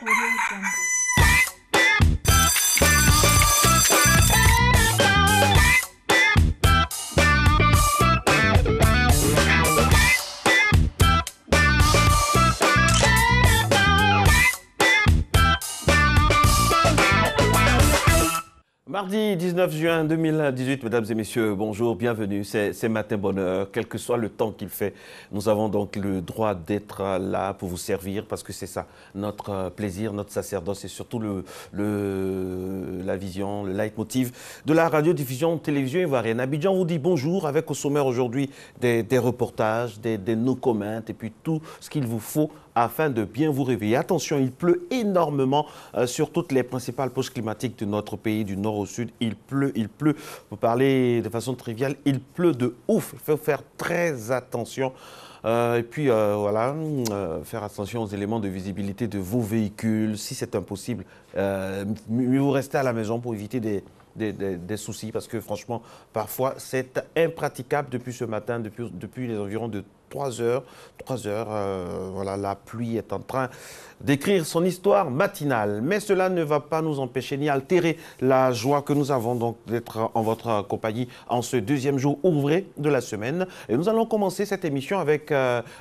Audio Jungle. Mardi 19 juin 2018, mesdames et messieurs, bonjour, bienvenue, c'est Matin Bonheur, quel que soit le temps qu'il fait, nous avons donc le droit d'être là pour vous servir parce que c'est ça, notre plaisir, notre sacerdoce et surtout la vision, le leitmotiv de la radiodiffusion télévision ivoirienne. Abidjan vous dit bonjour avec au sommaire aujourd'hui des reportages, des no comments et puis tout ce qu'il vous faut afin de bien vous réveiller. Attention, il pleut énormément sur toutes les principales poches climatiques de notre pays, du nord au sud. Il pleut. Pour parler de façon triviale, il pleut de ouf. Il faut faire très attention. Et puis, faire attention aux éléments de visibilité de vos véhicules. Si c'est impossible, mieux vous restez à la maison pour éviter des soucis parce que franchement, parfois, c'est impraticable depuis ce matin, depuis les environs de 3 heures. Voilà, la pluie est en train d'écrire son histoire matinale. Mais cela ne va pas nous empêcher ni altérer la joie que nous avons donc d'être en votre compagnie en ce deuxième jour ouvré de la semaine. Et nous allons commencer cette émission avec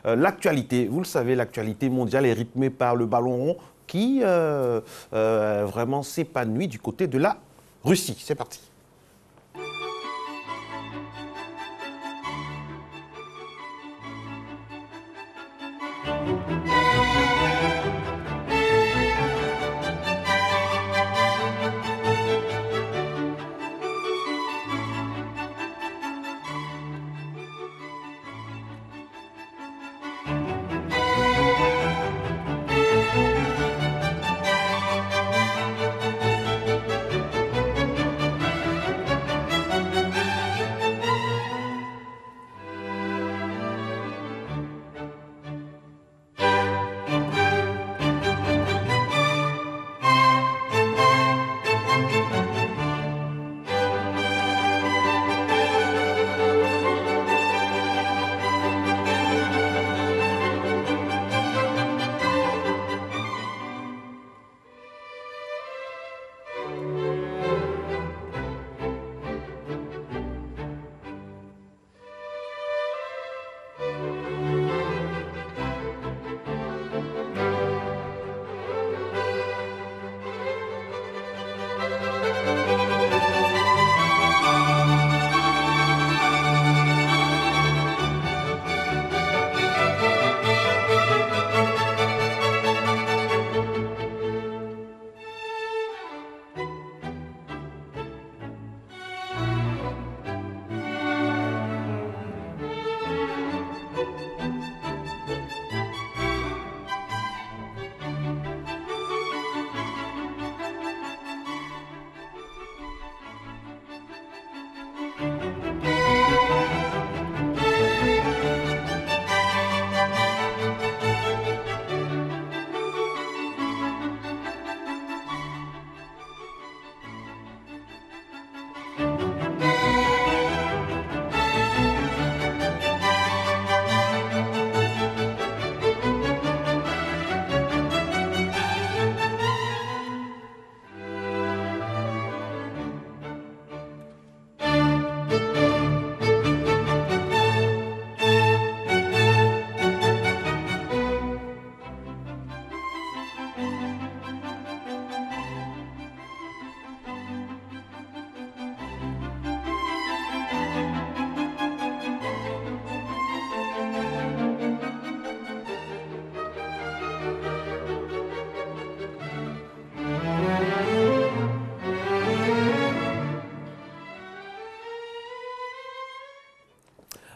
l'actualité. Vous le savez, l'actualité mondiale est rythmée par le ballon rond qui vraiment s'épanouit du côté de la Russie. C'est parti.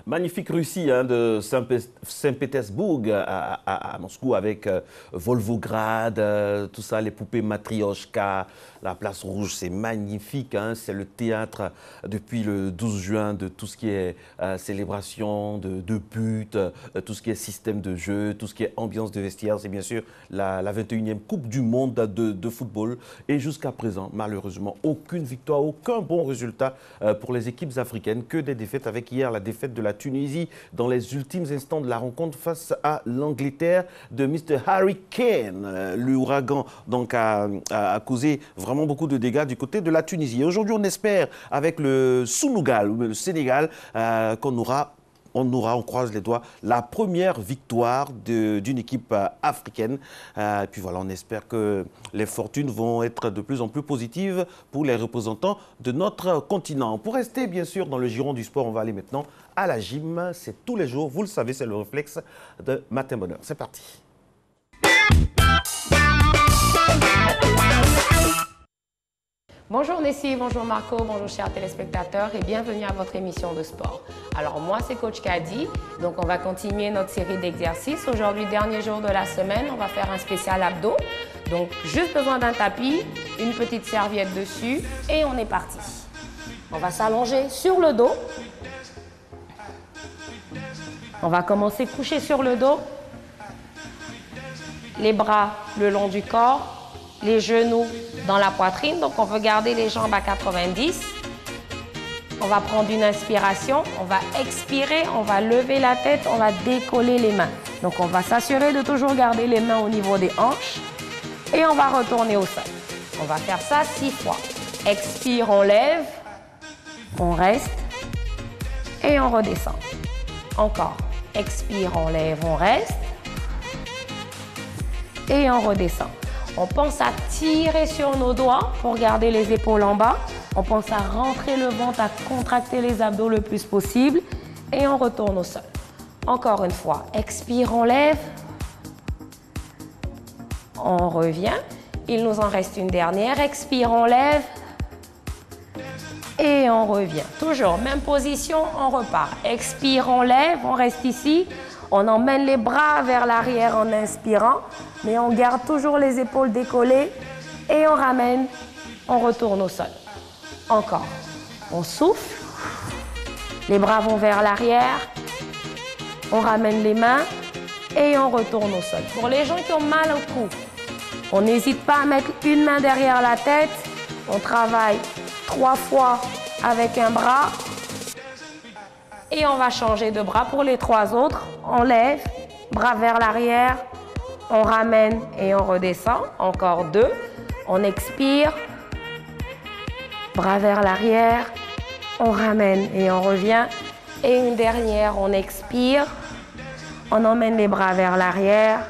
Magnifique Russie hein, de Saint-Pétersbourg à Moscou avec Volgograd, tout ça, les poupées Matryoshka, la place rouge, c'est magnifique. Hein, c'est le théâtre depuis le 12 juin de tout ce qui est célébration de buts, tout ce qui est système de jeu, tout ce qui est ambiance de vestiaire. C'est bien sûr la 21e Coupe du Monde de football. Et jusqu'à présent, malheureusement, aucune victoire, aucun bon résultat pour les équipes africaines, que des défaites avec hier la défaite de la Tunisie dans les ultimes instants de la rencontre face à l'Angleterre de Mr. Harry Kane. L'ouragan donc a causé vraiment beaucoup de dégâts du côté de la Tunisie. Aujourd'hui, on espère avec le Sénégal, on croise les doigts, la première victoire d'une équipe africaine. Et puis voilà, on espère que les fortunes vont être de plus en plus positives pour les représentants de notre continent. Pour rester bien sûr dans le giron du sport, on va aller maintenant à la gym. C'est tous les jours, vous le savez, c'est le réflexe de Matin Bonheur. C'est parti. Bonjour Nessie, bonjour Marco, bonjour chers téléspectateurs et bienvenue à votre émission de sport. Alors moi c'est Coach Kadi, donc on va continuer notre série d'exercices. Aujourd'hui, dernier jour de la semaine, on va faire un spécial abdos. Donc juste besoin d'un tapis, une petite serviette dessus et on est parti. On va s'allonger sur le dos. On va commencer couché sur le dos. Les bras le long du corps. Les genoux dans la poitrine, donc on veut garder les jambes à 90. On va prendre une inspiration, on va expirer, on va lever la tête, on va décoller les mains. Donc on va s'assurer de toujours garder les mains au niveau des hanches et on va retourner au sol. On va faire ça 6 fois. Expire, on lève, on reste et on redescend. Encore. Expire, on lève, on reste et on redescend. On pense à tirer sur nos doigts pour garder les épaules en bas. On pense à rentrer le ventre, à contracter les abdos le plus possible. Et on retourne au sol. Encore une fois. Expire, on lève. On revient. Il nous en reste une dernière. Expire, on lève. Et on revient. Toujours, même position, on repart. Expire, on lève, on reste ici. On emmène les bras vers l'arrière en inspirant, mais on garde toujours les épaules décollées et on ramène, on retourne au sol. Encore. On souffle, les bras vont vers l'arrière, on ramène les mains et on retourne au sol. Pour les gens qui ont mal au cou, on n'hésite pas à mettre une main derrière la tête. On travaille 3 fois avec un bras. Et on va changer de bras pour les 3 autres. On lève, bras vers l'arrière, on ramène et on redescend. Encore 2. On expire, bras vers l'arrière, on ramène et on revient. Et une dernière, on expire, on emmène les bras vers l'arrière,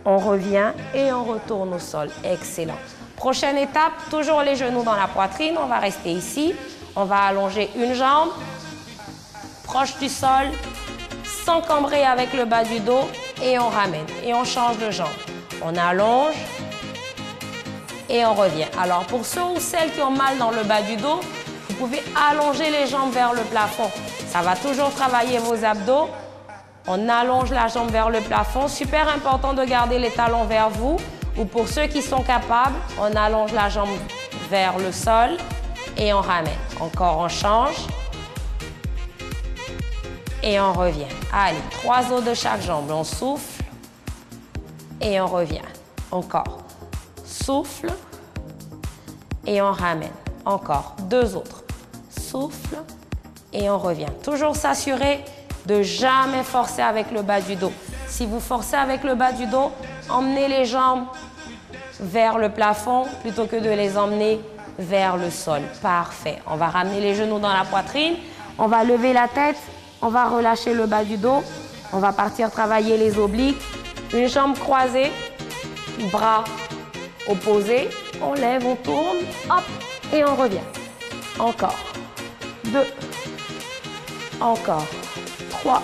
on revient et on retourne au sol. Excellent. Prochaine étape, toujours les genoux dans la poitrine. On va rester ici. On va allonger une jambe. Proche du sol, s'encombrer avec le bas du dos et on ramène. Et on change de jambe. On allonge et on revient. Alors pour ceux ou celles qui ont mal dans le bas du dos, vous pouvez allonger les jambes vers le plafond. Ça va toujours travailler vos abdos. On allonge la jambe vers le plafond. Super important de garder les talons vers vous. Ou pour ceux qui sont capables, on allonge la jambe vers le sol et on ramène. Encore, on change. Et on revient. Allez, 3 autres de chaque jambe. On souffle et on revient. Encore. Souffle et on ramène. Encore. 2 autres. Souffle et on revient. Toujours s'assurer de jamais forcer avec le bas du dos. Si vous forcez avec le bas du dos, emmenez les jambes vers le plafond plutôt que de les emmener vers le sol. Parfait. On va ramener les genoux dans la poitrine. On va lever la tête. On va relâcher le bas du dos. On va partir travailler les obliques. Une jambe croisée, bras opposés. On lève, on tourne, hop, et on revient. Encore. 2. Encore. 3.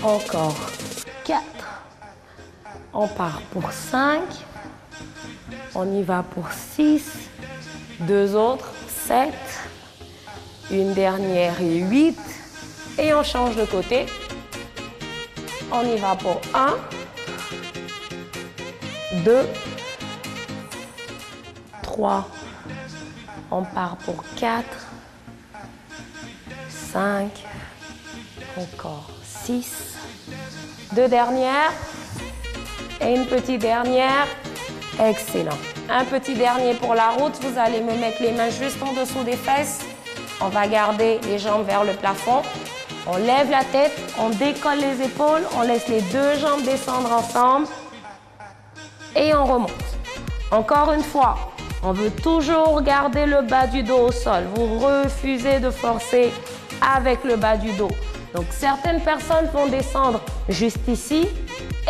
Encore. 4. On part pour 5. On y va pour 6. 2 autres. 7. Une dernière et 8. Et on change de côté. On y va pour 1, 2, 3. On part pour 4, 5, encore 6. 2 dernières et une petite dernière. Excellent. Un petit dernier pour la route. Vous allez me mettre les mains juste en dessous des fesses. On va garder les jambes vers le plafond. On lève la tête, on décolle les épaules, on laisse les deux jambes descendre ensemble et on remonte. Encore une fois, on veut toujours garder le bas du dos au sol. Vous refusez de forcer avec le bas du dos. Donc certaines personnes vont descendre juste ici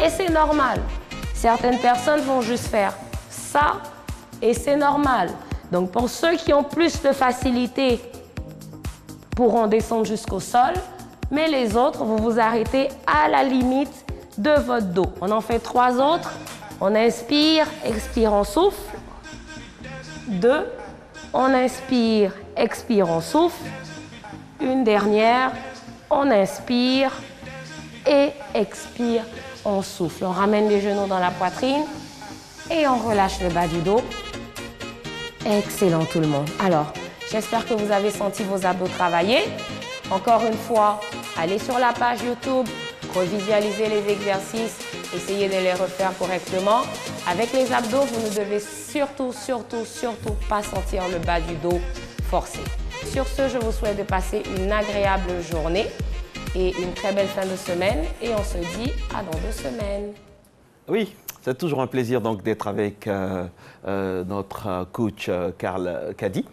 et c'est normal. Certaines personnes vont juste faire ça et c'est normal. Donc pour ceux qui ont plus de facilité, pourront descendre jusqu'au sol, mais les autres, vous vous arrêtez à la limite de votre dos. On en fait 3 autres. On inspire, expire, on souffle. 2, on inspire, expire, on souffle. Une dernière, on inspire et expire, on souffle. On ramène les genoux dans la poitrine et on relâche le bas du dos. Excellent tout le monde. Alors, j'espère que vous avez senti vos abdos travailler. Encore une fois, allez sur la page YouTube, revisualisez les exercices, essayez de les refaire correctement. Avec les abdos, vous ne devez surtout pas sentir le bas du dos forcé. Sur ce, je vous souhaite de passer une agréable journée et une très belle fin de semaine. Et on se dit à dans 2 semaines. Oui, c'est toujours un plaisir donc d'être avec notre coach Karl Kadi,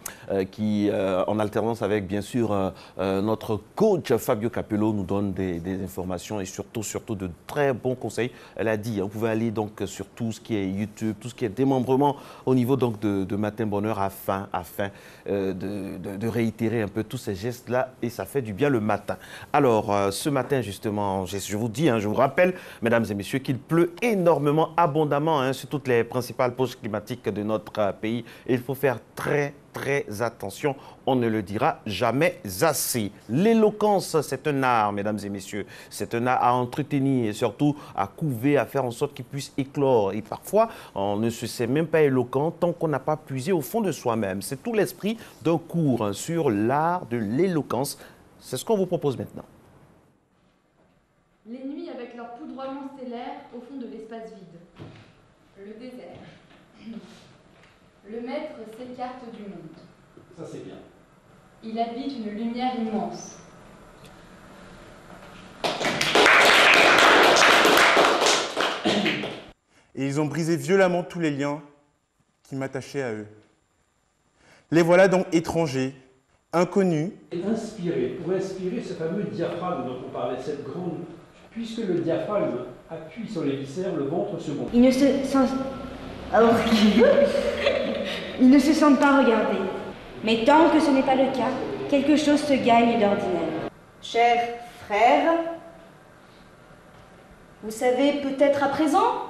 qui en alternance avec bien sûr notre coach Fabio Capello nous donne des informations et surtout de très bons conseils. Elle a dit, vous pouvez aller donc sur tout ce qui est YouTube, tout ce qui est démembrement au niveau donc de Matin Bonheur afin de réitérer un peu tous ces gestes-là et ça fait du bien le matin. Alors ce matin justement, je vous dis, je vous rappelle mesdames et messieurs qu'il pleut énormément abondamment sur toutes les principales poches climatiques de notre pays. Et il faut faire très attention, on ne le dira jamais assez. L'éloquence, c'est un art, mesdames et messieurs. C'est un art à entretenir et surtout à couver, à faire en sorte qu'il puisse éclore. Et parfois, on ne se sait même pas éloquent tant qu'on n'a pas puisé au fond de soi-même. C'est tout l'esprit d'un cours sur l'art de l'éloquence. C'est ce qu'on vous propose maintenant. Les nuits avec leur poudroiement stellaire au fond de l'espace vide. Le désert. Le maître s'écarte du monde. Ça, c'est bien. Il habite une lumière immense. Et ils ont brisé violemment tous les liens qui m'attachaient à eux. Les voilà donc étrangers, inconnus. Et inspirer, pour inspirer ce fameux diaphragme dont on parlait, cette grande... Puisque le diaphragme appuie sur les viscères, le ventre se gonfle. Ils ne se sentent... Alors ils ne se sentent pas regardés. Mais tant que ce n'est pas le cas, quelque chose se gagne d'ordinaire. Chers frères, vous savez peut-être à présent,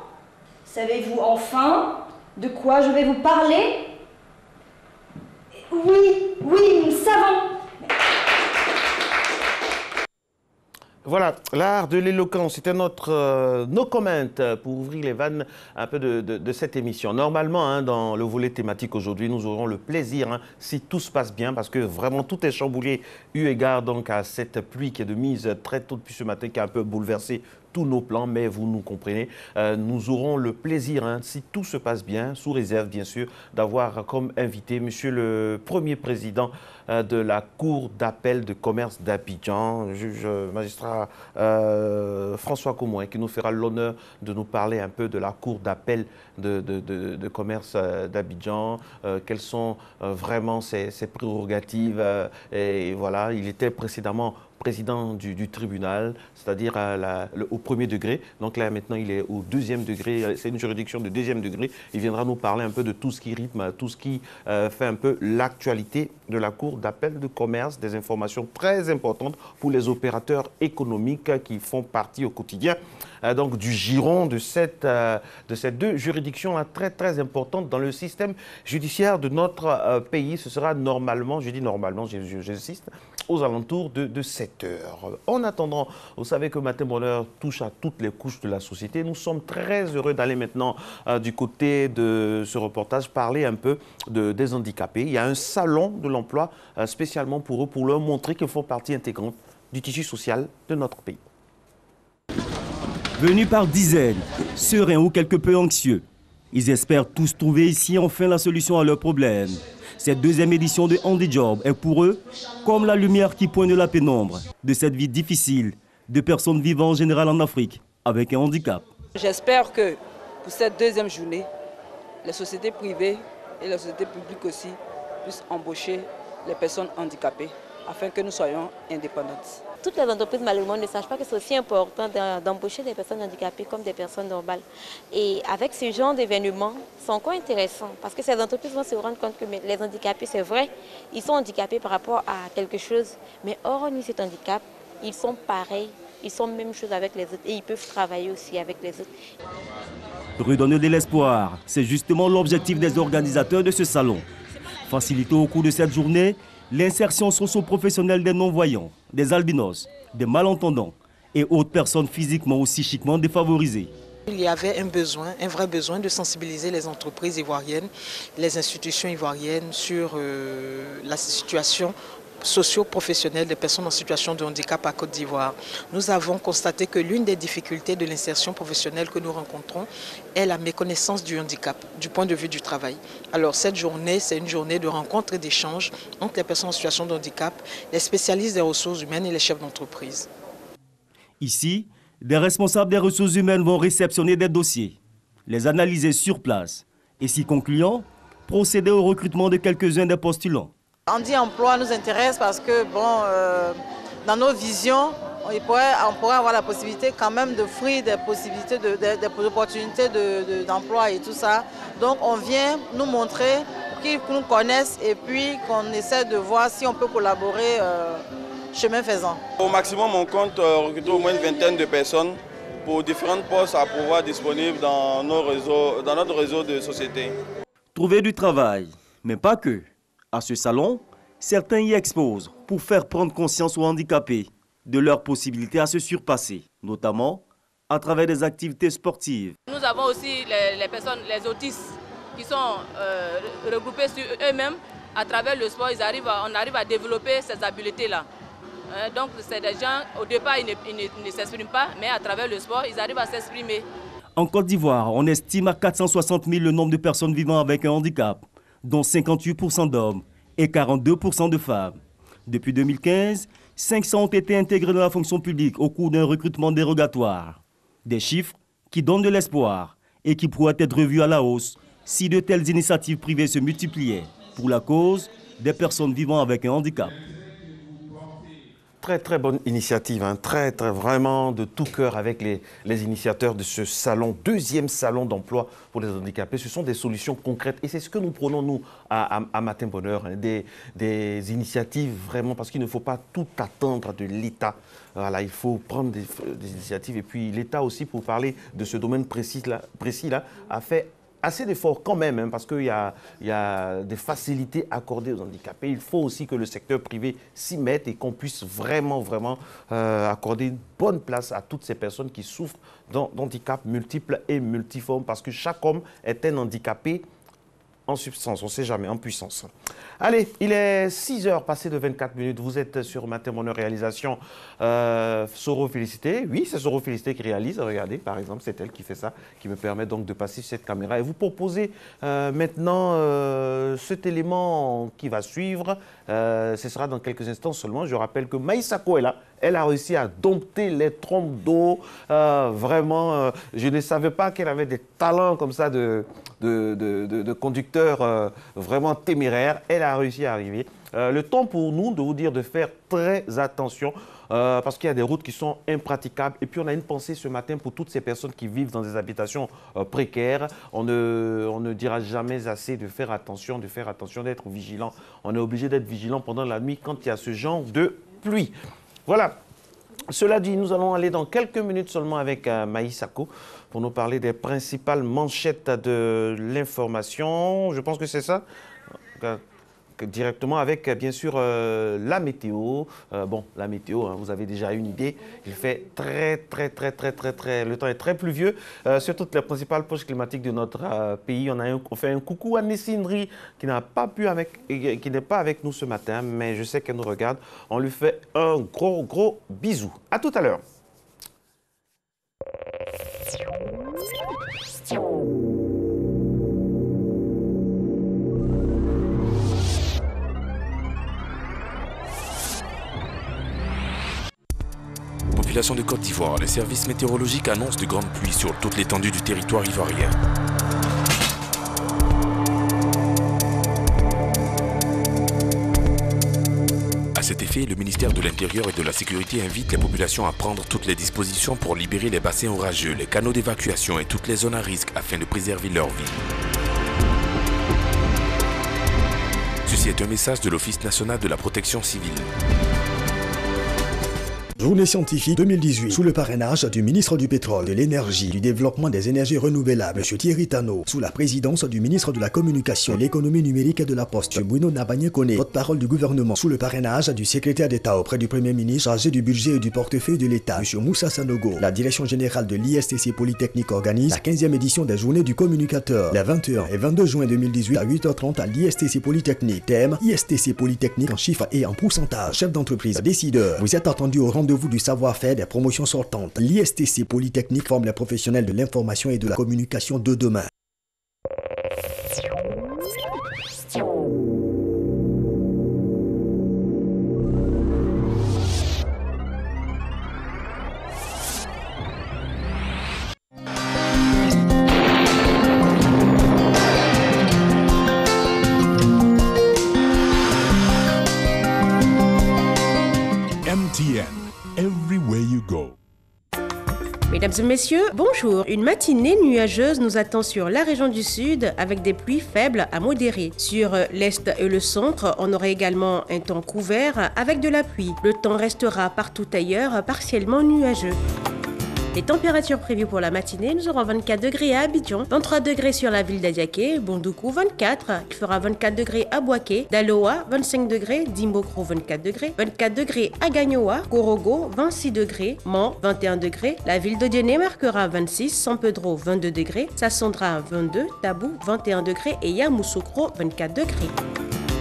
savez-vous enfin de quoi je vais vous parler? Oui, nous savons. Voilà, l'art de l'éloquence, c'était notre no comment pour ouvrir les vannes un peu de cette émission. Normalement, dans le volet thématique aujourd'hui, nous aurons le plaisir, si tout se passe bien, parce que vraiment tout est chamboulé, eu égard donc à cette pluie qui est de mise très tôt depuis ce matin, qui a un peu bouleversé tous nos plans, mais vous nous comprenez. Nous aurons le plaisir, si tout se passe bien, sous réserve bien sûr, d'avoir comme invité Monsieur le Premier Président de la Cour d'appel de commerce d'Abidjan, juge magistrat François Comouin, qui nous fera l'honneur de nous parler un peu de la Cour d'appel de commerce d'Abidjan, quelles sont vraiment ses prérogatives. Et voilà, il était précédemment président du tribunal, c'est-à-dire au premier degré. Donc là, maintenant, il est au 2e degré. C'est une juridiction de 2e degré. Il viendra nous parler un peu de tout ce qui rythme, tout ce qui fait un peu l'actualité de la Cour d'appel de commerce, des informations très importantes pour les opérateurs économiques qui font partie au quotidien donc du giron de ces 2 juridictions très importantes dans le système judiciaire de notre pays. Ce sera normalement, je dis normalement, j'insiste, aux alentours de 7 heures. En attendant, vous savez que Matin Bonheur touche à toutes les couches de la société. Nous sommes très heureux d'aller maintenant du côté de ce reportage parler un peu des handicapés. Il y a un salon de l'emploi spécialement pour eux, pour leur montrer qu'ils font partie intégrante du tissu social de notre pays. Venus par dizaines, sereins ou quelque peu anxieux, Ils espèrent tous trouver ici enfin la solution à leurs problèmes. Cette deuxième édition de HandiJob est pour eux comme la lumière qui pointe la pénombre de cette vie difficile de personnes vivant en général en Afrique avec un handicap. J'espère que pour cette deuxième journée, les sociétés privées et les sociétés publiques aussi puissent embaucher les personnes handicapées afin que nous soyons indépendantes. Toutes les entreprises malheureusement ne sachent pas que c'est aussi important d'embaucher des personnes handicapées comme des personnes normales. Et avec ce genre d'événements, c'est encore intéressant parce que ces entreprises vont se rendre compte que les handicapés, c'est vrai, ils sont handicapés par rapport à quelque chose, mais hormis cet handicap, ils sont pareils, ils sont même chose avec les autres et ils peuvent travailler aussi avec les autres. Redonner de l'espoir, c'est justement l'objectif des organisateurs de ce salon. Faciliter au cours de cette journée l'insertion socio-professionnelle des non-voyants, des albinos, des malentendants et autres personnes physiquement ou psychiquement défavorisées. Il y avait un vrai besoin de sensibiliser les entreprises ivoiriennes, les institutions ivoiriennes sur la situation socio-professionnelle des personnes en situation de handicap à Côte d'Ivoire. Nous avons constaté que l'une des difficultés de l'insertion professionnelle que nous rencontrons est la méconnaissance du handicap, du point de vue du travail. Alors cette journée, c'est une journée de rencontre et d'échange entre les personnes en situation de handicap, les spécialistes des ressources humaines et les chefs d'entreprise. Ici, des responsables des ressources humaines vont réceptionner des dossiers, les analyser sur place et, si concluant, procéder au recrutement de quelques-uns des postulants. HandiEmploi nous intéresse parce que dans nos visions, on pourrait avoir la possibilité quand même d'offrir des possibilités, des opportunités d'emploi et tout ça. Donc on vient nous montrer, qu'ils nous connaissent et puis qu'on essaie de voir si on peut collaborer chemin faisant. Au maximum, on compte recruter au moins une vingtaine de personnes pour différents postes à pouvoir disponibles dans notre réseau de sociétés. Trouver du travail, mais pas que. À ce salon, certains y exposent pour faire prendre conscience aux handicapés de leurs possibilités à se surpasser, notamment à travers des activités sportives. Nous avons aussi les personnes, les autistes, qui sont regroupés sur eux-mêmes. À travers le sport, on arrive à développer ces habiletés-là. Donc c'est des gens, au départ, ils ne s'expriment pas, mais à travers le sport, ils arrivent à s'exprimer. En Côte d'Ivoire, on estime à 460 000 le nombre de personnes vivant avec un handicap, dont 58% d'hommes et 42% de femmes. Depuis 2015, 500 ont été intégrés dans la fonction publique au cours d'un recrutement dérogatoire. Des chiffres qui donnent de l'espoir et qui pourraient être revus à la hausse si de telles initiatives privées se multipliaient pour la cause des personnes vivant avec un handicap. Très très bonne initiative, hein. Vraiment de tout cœur avec les initiateurs de ce salon, deuxième salon d'emploi pour les handicapés. Ce sont des solutions concrètes et c'est ce que nous prenons nous à Matin Bonheur, hein. Des initiatives vraiment parce qu'il ne faut pas tout attendre de l'État. Voilà, il faut prendre des initiatives et puis l'État aussi, pour parler de ce domaine précis là, a fait assez d'efforts quand même, hein, parce qu'il y a des facilités accordées aux handicapés. Il faut aussi que le secteur privé s'y mette et qu'on puisse vraiment accorder une bonne place à toutes ces personnes qui souffrent d'handicaps multiples et multiformes, parce que chaque homme est un handicapé en substance, on ne sait jamais, en puissance. Allez, il est 6h passé de 24 minutes. Vous êtes sur Matin Bonheur Réalisation. Soro Félicité, oui, c'est Soro Félicité qui réalise. Regardez, par exemple, c'est elle qui fait ça, qui me permet donc de passer sur cette caméra et vous proposer maintenant cet élément qui va suivre. Ce sera dans quelques instants seulement. Je rappelle que Maïsako est là. Elle a réussi à dompter les trompes d'eau. Vraiment, je ne savais pas qu'elle avait des talents comme ça de conducteur vraiment téméraire. Elle a réussi à arriver. Le temps pour nous de vous dire de faire très attention parce qu'il y a des routes qui sont impraticables. Et puis on a une pensée ce matin pour toutes ces personnes qui vivent dans des habitations précaires. On ne dira jamais assez de faire attention, d'être vigilant. On est obligé d'être vigilant pendant la nuit quand il y a ce genre de pluie. Voilà. Cela dit, nous allons aller dans quelques minutes seulement avec Maïsako pour nous parler des principales manchettes de l'information. Je pense que c'est ça. Directement avec, bien sûr, la météo. Bon, la météo, hein, vous avez déjà une idée. Il fait le temps est très pluvieux sur toutes les principales poches climatiques de notre pays. On fait un coucou à Nessindri qui n'est pas avec nous ce matin, mais je sais qu'elle nous regarde. On lui fait un gros bisou. À tout à l'heure. population de Côte d'Ivoire, les services météorologiques annoncent de grandes pluies sur toute l'étendue du territoire ivoirien. À cet effet, le ministère de l'Intérieur et de la Sécurité invite les populations à prendre toutes les dispositions pour libérer les bassins orageux, les canaux d'évacuation et toutes les zones à risque afin de préserver leur vie. Ceci est un message de l'Office national de la protection civile. Journée scientifique 2018 sous le parrainage du ministre du Pétrole, de l'Énergie, du Développement des énergies renouvelables, M. Thierry Tano, sous la présidence du ministre de la Communication, de l'Économie numérique et de la Poste, M. Bruno Nabagné-Koné, porte-parole du gouvernement, sous le parrainage du secrétaire d'État auprès du Premier ministre chargé du budget et du portefeuille de l'État, M. Moussa Sanogo. La direction générale de l'ISTC Polytechnique organise la 15e édition des Journées du communicateur, les 21 et 22 juin 2018 à 8h30 à l'ISTC Polytechnique. Thème ISTC Polytechnique en chiffres et en pourcentage. Chef d'entreprise, décideur, vous êtes attendu au rendez-vous du savoir-faire des promotions sortantes. L'ISTC Polytechnique forme les professionnels de l'information et de la communication de demain. MTN, everywhere you go. Mesdames et messieurs, bonjour. Une matinée nuageuse nous attend sur la région du Sud avec des pluies faibles à modérées. Sur l'Est et le Centre, on aura également un temps couvert avec de la pluie. Le temps restera partout ailleurs partiellement nuageux. Les températures prévues pour la matinée, nous aurons 24 degrés à Abidjan, 23 degrés sur la ville d'Adiaké, Bondoukou 24, il fera 24 degrés à Boaké, Daloa 25 degrés, Dimbokro 24 degrés à Gagnoa, Korogo 26 degrés, Mans 21 degrés, la ville de Diené marquera 26, San Pedro 22 degrés, Sassandra 22, Tabou 21 degrés et Yamoussoukro 24 degrés.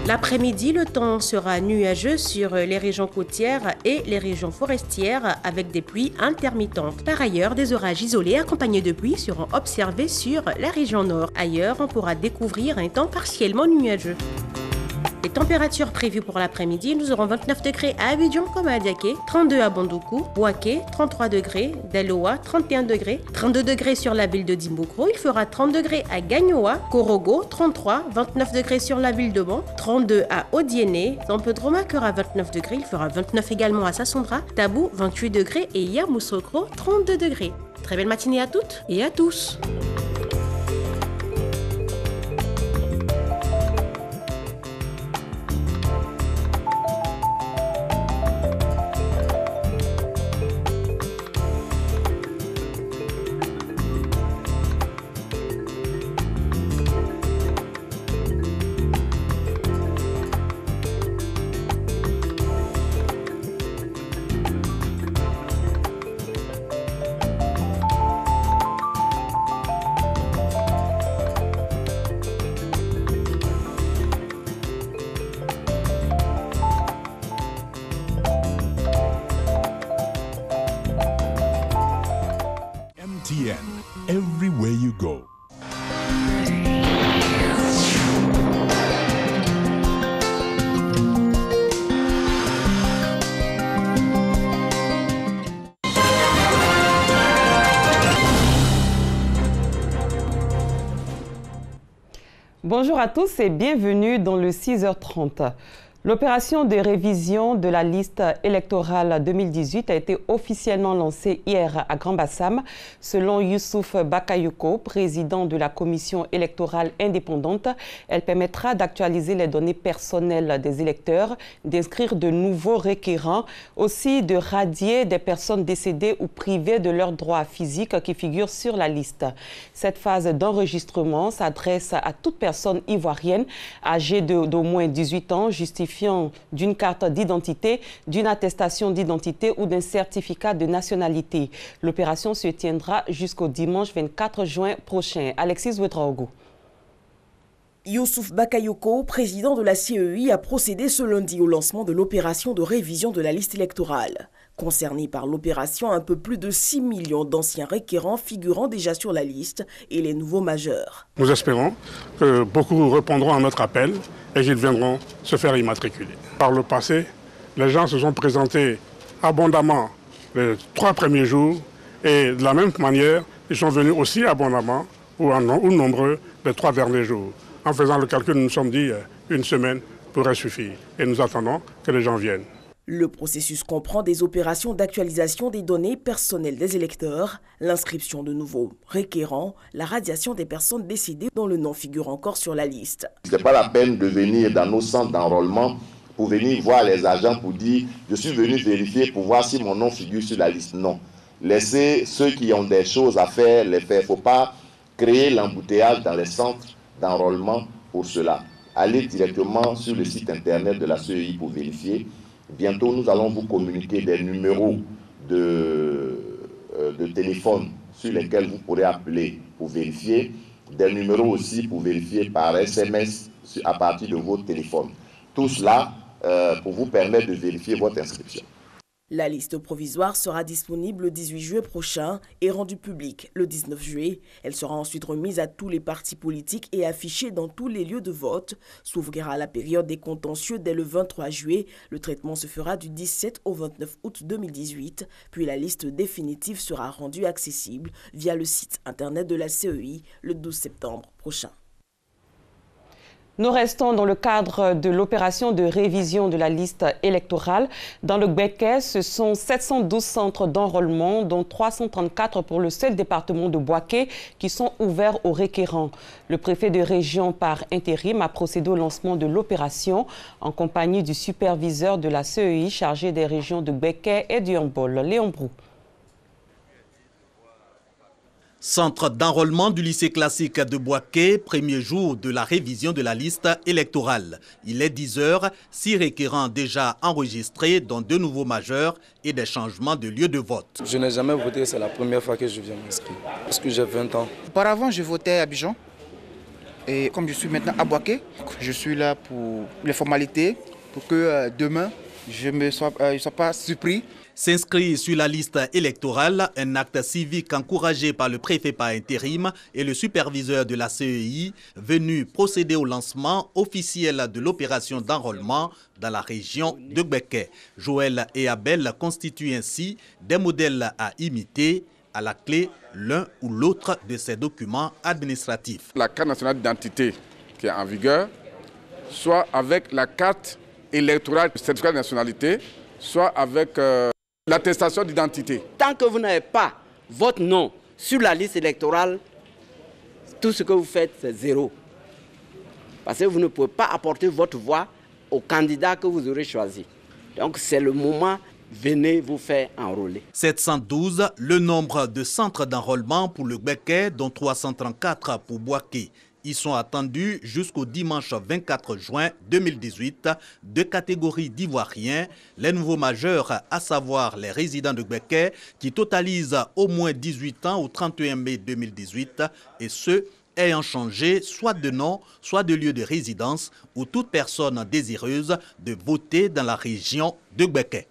L'après-midi, le temps sera nuageux sur les régions côtières et les régions forestières avec des pluies intermittentes. Par ailleurs, des orages isolés accompagnés de pluie seront observés sur la région nord. Ailleurs, on pourra découvrir un temps partiellement nuageux. Les températures prévues pour l'après-midi, nous aurons 29 degrés à Abidjan comme à Adiaké, 32 à Bondoukou, Boaké, 33 degrés, Daloa, 31 degrés, 32 degrés sur la ville de Dimbokro, il fera 30 degrés à Gagnoa, Korogo, 33, 29 degrés sur la ville de Mans, 32 à Odiéné, San Pedro marquera 29 degrés, il fera 29 également à Sassandra, Tabou, 28 degrés et Yamoussoukro, 32 degrés. Très belle matinée à toutes et à tous. MTN, everywhere you go. Bonjour à tous et bienvenue dans le 6h30. L'opération de révision de la liste électorale 2018 a été officiellement lancée hier à Grand-Bassam. Selon Youssouf Bakayoko, président de la commission électorale indépendante, elle permettra d'actualiser les données personnelles des électeurs, d'inscrire de nouveaux requérants, aussi de radier des personnes décédées ou privées de leurs droits physiques qui figurent sur la liste. Cette phase d'enregistrement s'adresse à toute personne ivoirienne âgée d'au moins 18 ans, justifiant d'une carte d'identité, d'une attestation d'identité ou d'un certificat de nationalité. L'opération se tiendra jusqu'au dimanche 24 juin prochain. Alexis Ouedraogo. Youssouf Bakayoko, président de la CEI, a procédé ce lundi au lancement de l'opération de révision de la liste électorale. Concernés par l'opération, un peu plus de 6 millions d'anciens requérants figurant déjà sur la liste et les nouveaux majeurs. Nous espérons que beaucoup répondront à notre appel et qu'ils viendront se faire immatriculer. Par le passé, les gens se sont présentés abondamment les 3 premiers jours. Et de la même manière, ils sont venus aussi abondamment ou nombreux les 3 derniers jours. En faisant le calcul, nous nous sommes dit une semaine pourrait suffire. Et nous attendons que les gens viennent. Le processus comprend des opérations d'actualisation des données personnelles des électeurs, l'inscription de nouveaux requérants, la radiation des personnes décédées dont le nom figure encore sur la liste. Ce n'est pas la peine de venir dans nos centres d'enrôlement pour venir voir les agents pour dire « je suis venu vérifier pour voir si mon nom figure sur la liste ». Non. Laissez ceux qui ont des choses à faire les faire. Il ne faut pas créer l'embouteillage dans les centres d'enrôlement pour cela. Allez directement sur le site internet de la CEI pour vérifier. Bientôt, nous allons vous communiquer des numéros de téléphone sur lesquels vous pourrez appeler pour vérifier. Des numéros aussi pour vérifier par SMS à partir de votre téléphone. Tout cela pour vous permettre de vérifier votre inscription. La liste provisoire sera disponible le 18 juillet prochain et rendue publique le 19 juillet. Elle sera ensuite remise à tous les partis politiques et affichée dans tous les lieux de vote. S'ouvrira la période des contentieux dès le 23 juillet. Le traitement se fera du 17 au 29 août 2018. Puis la liste définitive sera rendue accessible via le site internet de la CEI le 12 septembre prochain. Nous restons dans le cadre de l'opération de révision de la liste électorale. Dans le Gbeke, ce sont 712 centres d'enrôlement, dont 334 pour le seul département de Boaké, qui sont ouverts aux requérants. Le préfet de région par intérim a procédé au lancement de l'opération en compagnie du superviseur de la CEI chargé des régions de Gbeke et du Yambol, Léon Brou. Centre d'enrôlement du lycée classique de Boaké, premier jour de la révision de la liste électorale. Il est 10 h, 6 requérants déjà enregistrés, dont 2 nouveaux majeurs et des changements de lieu de vote. Je n'ai jamais voté, c'est la première fois que je viens m'inscrire, parce que j'ai 20 ans. Auparavant, je votais à Abidjan. Et comme je suis maintenant à Boaké, je suis là pour les formalités, pour que demain, je ne sois pas surpris. S'inscrire sur la liste électorale, un acte civique encouragé par le préfet par intérim et le superviseur de la CEI, venu procéder au lancement officiel de l'opération d'enrôlement dans la région de Gbeke. Joël et Abel constituent ainsi des modèles à imiter. À la clé, l'un ou l'autre de ces documents administratifs. La carte nationale d'identité qui est en vigueur, soit avec la carte électorale, certificat de nationalité, soit avec l'attestation d'identité. Tant que vous n'avez pas votre nom sur la liste électorale, tout ce que vous faites, c'est zéro. Parce que vous ne pouvez pas apporter votre voix au candidat que vous aurez choisi. Donc c'est le moment, venez vous faire enrôler. 712, le nombre de centres d'enrôlement pour le Gbeke, dont 334 pour Boaké. Ils sont attendus jusqu'au dimanche 24 juin 2018, 2 catégories d'Ivoiriens, les nouveaux majeurs, à savoir les résidents de Gbeke, qui totalisent au moins 18 ans au 31 mai 2018, et ceux ayant changé soit de nom, soit de lieu de résidence, ou toute personne désireuse de voter dans la région de Gbeke.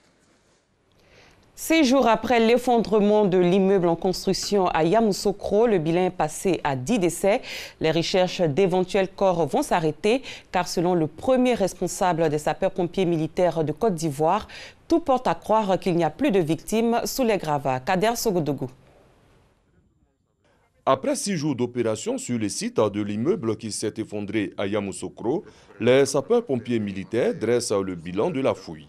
6 jours après l'effondrement de l'immeuble en construction à Yamoussoukro, le bilan est passé à 10 décès. Les recherches d'éventuels corps vont s'arrêter car selon le premier responsable des sapeurs-pompiers militaires de Côte d'Ivoire, tout porte à croire qu'il n'y a plus de victimes sous les gravats. Kader Sogodougou. Après 6 jours d'opération sur le site de l'immeuble qui s'est effondré à Yamoussoukro, les sapeurs-pompiers militaires dressent le bilan de la fouille.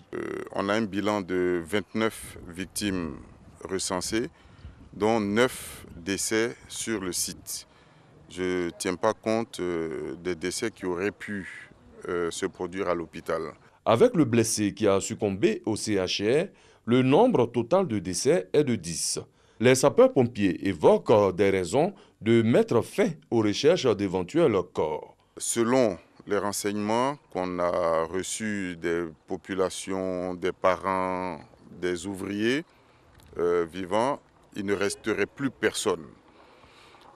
On a un bilan de 29 victimes recensées, dont 9 décès sur le site. Je ne tiens pas compte des décès qui auraient pu se produire à l'hôpital. Avec le blessé qui a succombé au CHR, le nombre total de décès est de 10. Les sapeurs-pompiers évoquent des raisons de mettre fin aux recherches d'éventuels corps. Selon les renseignements qu'on a reçus des populations, des parents, des ouvriers vivants, il ne resterait plus personne.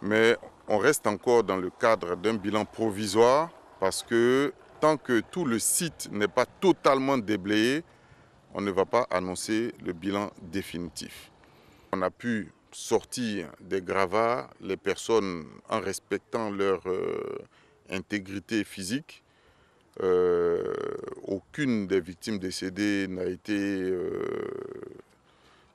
Mais on reste encore dans le cadre d'un bilan provisoire parce que tant que tout le site n'est pas totalement déblayé, on ne va pas annoncer le bilan définitif. On a pu sortir des gravats les personnes en respectant leur intégrité physique. Aucune des victimes décédées n'a été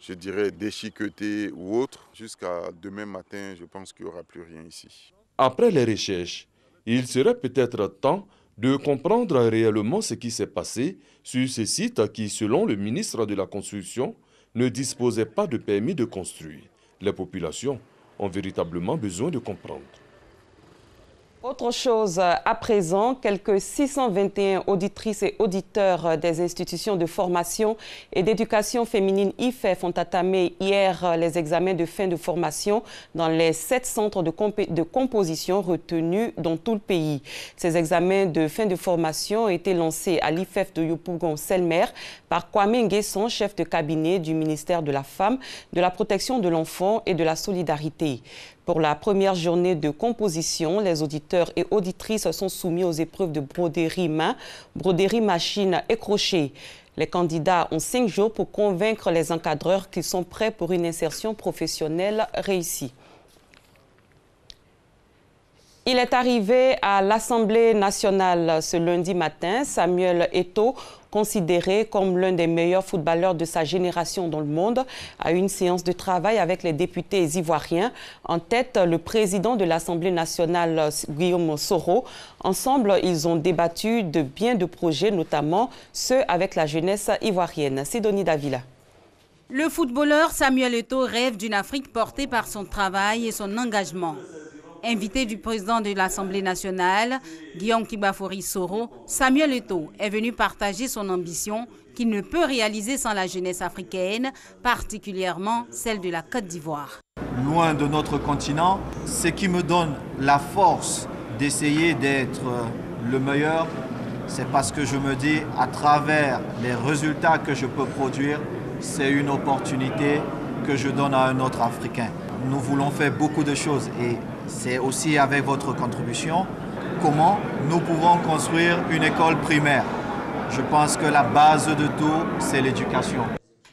je dirais, déchiquetés ou autres. Jusqu'à demain matin, je pense qu'il n'y aura plus rien ici. Après les recherches, il serait peut-être temps de comprendre réellement ce qui s'est passé sur ces sites qui, selon le ministre de la Construction, ne disposaient pas de permis de construire. Les populations ont véritablement besoin de comprendre. Autre chose, à présent, quelques 621 auditrices et auditeurs des institutions de formation et d'éducation féminine IFEF ont entamé hier les examens de fin de formation dans les 7 centres de composition retenus dans tout le pays. Ces examens de fin de formation ont été lancés à l'IFEF de Yopougon-Selmer par Kwame Nguesson, chef de cabinet du ministère de la Femme, de la Protection de l'Enfant et de la Solidarité. Pour la première journée de composition, les auditeurs et auditrices sont soumis aux épreuves de broderie main, broderie machine et crochet. Les candidats ont 5 jours pour convaincre les encadreurs qu'ils sont prêts pour une insertion professionnelle réussie. Il est arrivé à l'Assemblée nationale ce lundi matin. Samuel Eto'o, considéré comme l'un des meilleurs footballeurs de sa génération dans le monde, a eu une séance de travail avec les députés ivoiriens. En tête, le président de l'Assemblée nationale, Guillaume Soro. Ensemble, ils ont débattu de bien de projets, notamment ceux avec la jeunesse ivoirienne. Sidonie Davila. Le footballeur Samuel Eto'o rêve d'une Afrique portée par son travail et son engagement. Invité du président de l'Assemblée nationale, Guillaume Kibafori Soro, Samuel Eto'o est venu partager son ambition qu'il ne peut réaliser sans la jeunesse africaine, particulièrement celle de la Côte d'Ivoire. Loin de notre continent, ce qui me donne la force d'essayer d'être le meilleur, c'est parce que je me dis, à travers les résultats que je peux produire, c'est une opportunité que je donne à un autre Africain. Nous voulons faire beaucoup de choses et c'est aussi avec votre contribution comment nous pouvons construire une école primaire. Je pense que la base de tout, c'est l'éducation.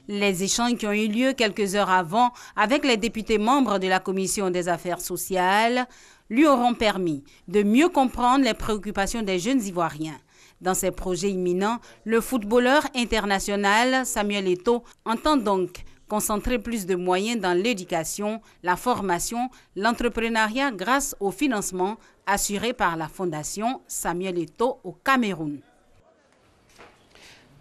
Les échanges qui ont eu lieu quelques heures avant avec les députés membres de la Commission des affaires sociales lui auront permis de mieux comprendre les préoccupations des jeunes Ivoiriens. Dans ses projets imminents, le footballeur international Samuel Eto'o entend donc concentrer plus de moyens dans l'éducation, la formation, l'entrepreneuriat grâce au financement assuré par la Fondation Samuel Eto'o au Cameroun.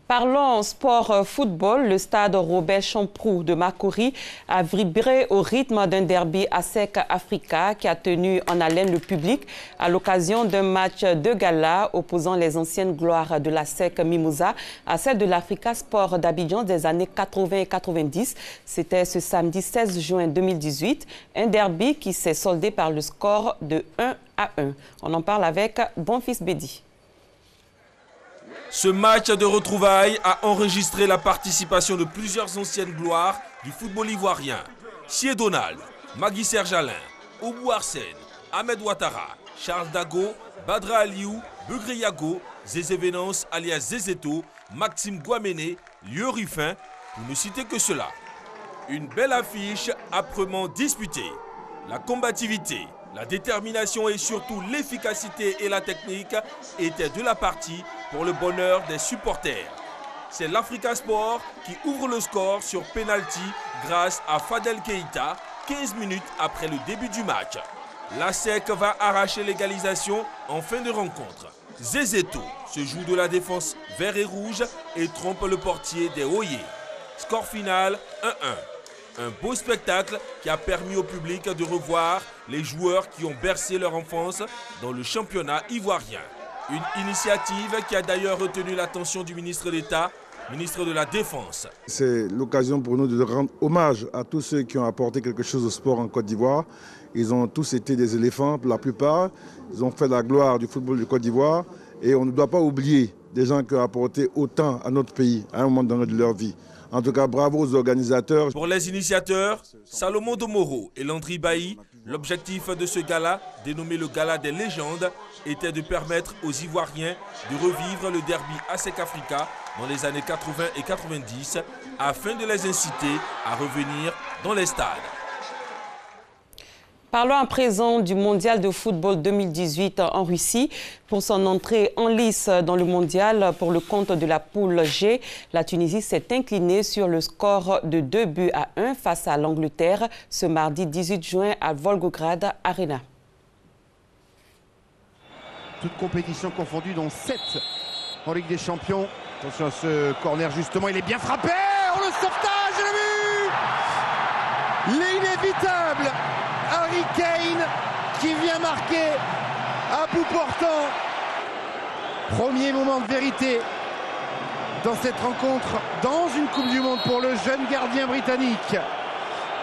Parlons sport football. Le stade Robert Champroux de Makori a vibré au rythme d'un derby ASEC Africa qui a tenu en haleine le public à l'occasion d'un match de gala opposant les anciennes gloires de l'ASEC Mimouza à celles de l'Africa Sport d'Abidjan des années 80 et 90. C'était ce samedi 16 juin 2018, un derby qui s'est soldé par le score de 1-1. On en parle avec Bonfils Bédi. Ce match de retrouvailles a enregistré la participation de plusieurs anciennes gloires du football ivoirien. Sié Donald, Magui Serge Alain, Obou Arsène, Ahmed Ouattara, Charles Dago, Badra Aliou, Begré Yago, Zézé Vénance alias Zézéto, Maxime Guaméné, Lieu Ruffin, pour ne citer que cela. Une belle affiche âprement disputée. La combativité, la détermination et surtout l'efficacité et la technique étaient de la partie pour le bonheur des supporters. C'est l'Africa Sport qui ouvre le score sur penalty grâce à Fadel Keïta, 15 minutes après le début du match. L'ASEC va arracher l'égalisation en fin de rencontre. Zézéto se joue de la défense vert et rouge et trompe le portier des Oyer. Score final 1-1. Un beau spectacle qui a permis au public de revoir les joueurs qui ont bercé leur enfance dans le championnat ivoirien. Une initiative qui a d'ailleurs retenu l'attention du ministre d'État, ministre de la Défense. C'est l'occasion pour nous de rendre hommage à tous ceux qui ont apporté quelque chose au sport en Côte d'Ivoire. Ils ont tous été des éléphants pour la plupart. Ils ont fait la gloire du football de Côte d'Ivoire. Et on ne doit pas oublier des gens qui ont apporté autant à notre pays à un moment donné de leur vie. En tout cas, bravo aux organisateurs. Pour les initiateurs, Salomon Domoro et Landry Bailly, l'objectif de ce gala, dénommé le Gala des légendes, était de permettre aux Ivoiriens de revivre le derby ASEC Africa dans les années 80 et 90 afin de les inciter à revenir dans les stades. Parlons à présent du mondial de football 2018 en Russie. Pour son entrée en lice dans le mondial pour le compte de la poule G, la Tunisie s'est inclinée sur le score de 2-1 face à l'Angleterre ce mardi 18 juin à Volgograd Arena. Toute compétition confondue, dont 7 en Ligue des Champions. Attention à ce corner justement, il est bien frappé. Oh, le sauvetage, le but! L'inévitable Harry Kane qui vient marquer à bout portant. Premier moment de vérité dans cette rencontre, dans une Coupe du Monde pour le jeune gardien britannique.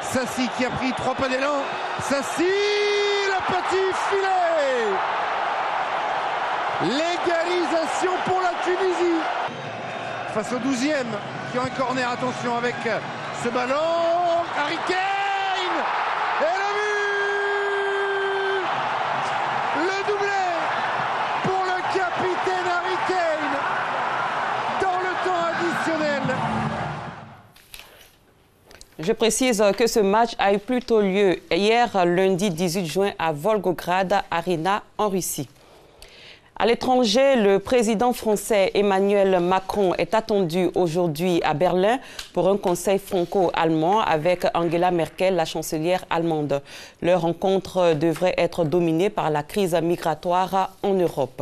Sassi qui a pris 3 pas d'élan. Sassi, le petit filet! L'égalisation pour la Tunisie. Face au 12e qui a un corner, attention avec ce ballon. Harry Kane! Et le but! Le doublé pour le capitaine Harry Kane dans le temps additionnel. Je précise que ce match a eu plutôt lieu hier, lundi 18 juin, à Volgograd Arena en Russie. À l'étranger, le président français Emmanuel Macron est attendu aujourd'hui à Berlin pour un conseil franco-allemand avec Angela Merkel, la chancelière allemande. Leur rencontre devrait être dominée par la crise migratoire en Europe.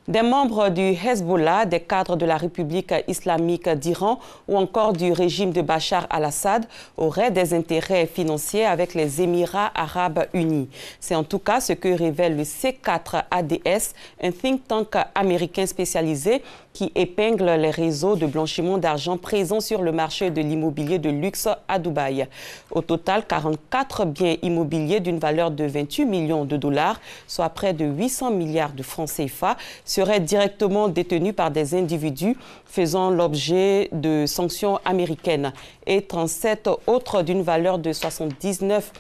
Des membres du Hezbollah, des cadres de la République islamique d'Iran ou encore du régime de Bachar al-Assad auraient des intérêts financiers avec les Émirats arabes unis. C'est en tout cas ce que révèle le C4ADS, un think tank américain spécialisé qui épingle les réseaux de blanchiment d'argent présents sur le marché de l'immobilier de luxe à Dubaï. Au total, 44 biens immobiliers d'une valeur de 28 millions de dollars, soit près de 800 milliards de francs CFA, seraient directement détenus par des individus faisant l'objet de sanctions américaines et 37 autres d'une valeur de 79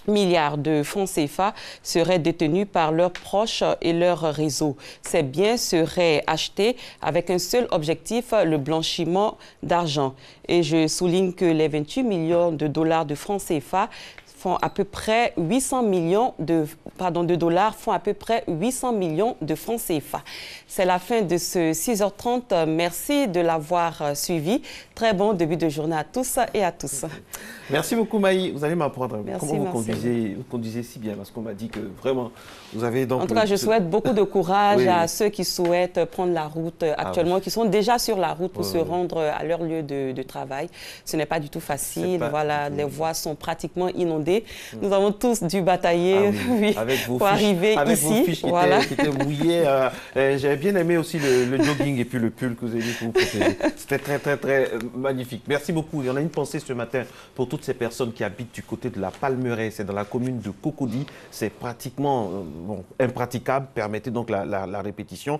milliards de francs CFA seraient détenus par leurs proches et leurs réseaux. Ces biens seraient achetés avec un seul objectif, le blanchiment d'argent. Et je souligne que les 28 millions de dollars de francs CFA font à peu près 800 millions de dollars, font à peu près 800 millions de francs CFA. C'est la fin de ce 6h30. Merci de l'avoir suivi. Très bon début de journée à tous et à tous. Merci beaucoup Maï. Vous allez m'apprendre comment vous merci. conduisez si bien, parce qu'on m'a dit que vraiment, vous avez donc... En tout cas, je souhaite beaucoup de courage à ceux qui souhaitent prendre la route actuellement, qui sont déjà sur la route pour se rendre à leur lieu de travail. Ce n'est pas du tout facile. Voilà, les voies sont pratiquement inondées. Nous avons tous dû batailler pour arriver ici. Avec vos fiches qui étaient mouillées. J'avais bien aimé aussi le jogging et puis le pull que vous avez mis pour vous protéger. C'était très, très, très magnifique. Merci beaucoup. Il y en a une pensée ce matin pour toutes ces personnes qui habitent du côté de la Palmeraie. C'est dans la commune de Cocody. C'est pratiquement impraticable. Permettez donc la répétition.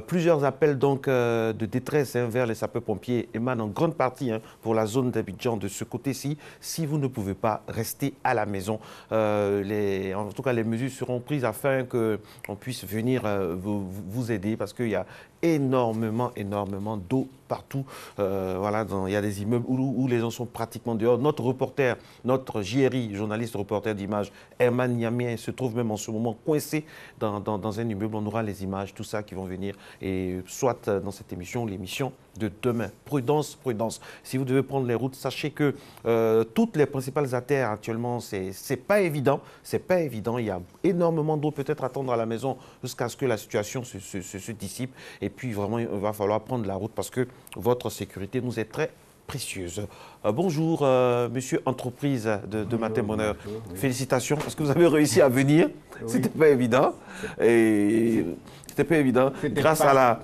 Plusieurs appels donc de détresse vers les sapeurs-pompiers émanent en grande partie pour la zone d'Abidjan de ce côté-ci. Si vous ne pouvez pas rester à la maison, en tout cas les mesures seront prises afin qu'on puisse venir vous aider, parce qu'il y a énormément d'eau partout. Il y a des immeubles où les gens sont pratiquement dehors. Notre reporter, notre JRI, journaliste reporter d'images, Herman Niamien, se trouve même en ce moment coincé dans un immeuble. On aura les images, tout ça qui vont venir, et soit dans cette émission, l'émission de demain. Prudence, prudence. Si vous devez prendre les routes, sachez que toutes les principales artères actuellement, c'est pas évident. C'est pas évident. Il y a énormément d'eau. Peut-être attendre à la maison jusqu'à ce que la situation se dissipe. Et puis vraiment, il va falloir prendre la route parce que votre sécurité nous est très précieuse. Bonjour, monsieur Entreprise de Matin Bonheur. Félicitations parce que vous avez réussi à venir. C'était pas évident. C'était pas évident. Grâce à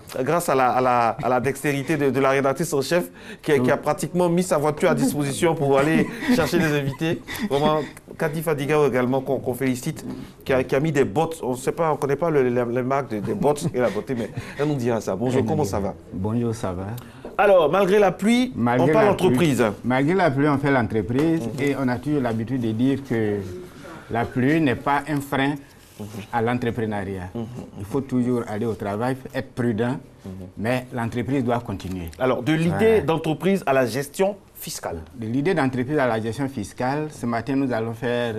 la dextérité de la rédactrice en chef qui a pratiquement mis sa voiture à disposition pour aller chercher les invités. Vraiment, Cathy Fadiga également, qu'on félicite, qui a mis des bottes. On ne connaît pas les marques des bottes et la beauté, mais elle nous dira ça. Bonjour, comment ça va? Bonjour, ça va. Alors, malgré la pluie, on fait l'entreprise. Malgré la pluie, on fait l'entreprise et on a toujours l'habitude de dire que la pluie n'est pas un frein à l'entrepreneuriat. Il faut toujours aller au travail, être prudent, mais l'entreprise doit continuer. Alors, de l'idée d'entreprise à la gestion fiscale. De l'idée d'entreprise à la gestion fiscale, ce matin, nous allons faire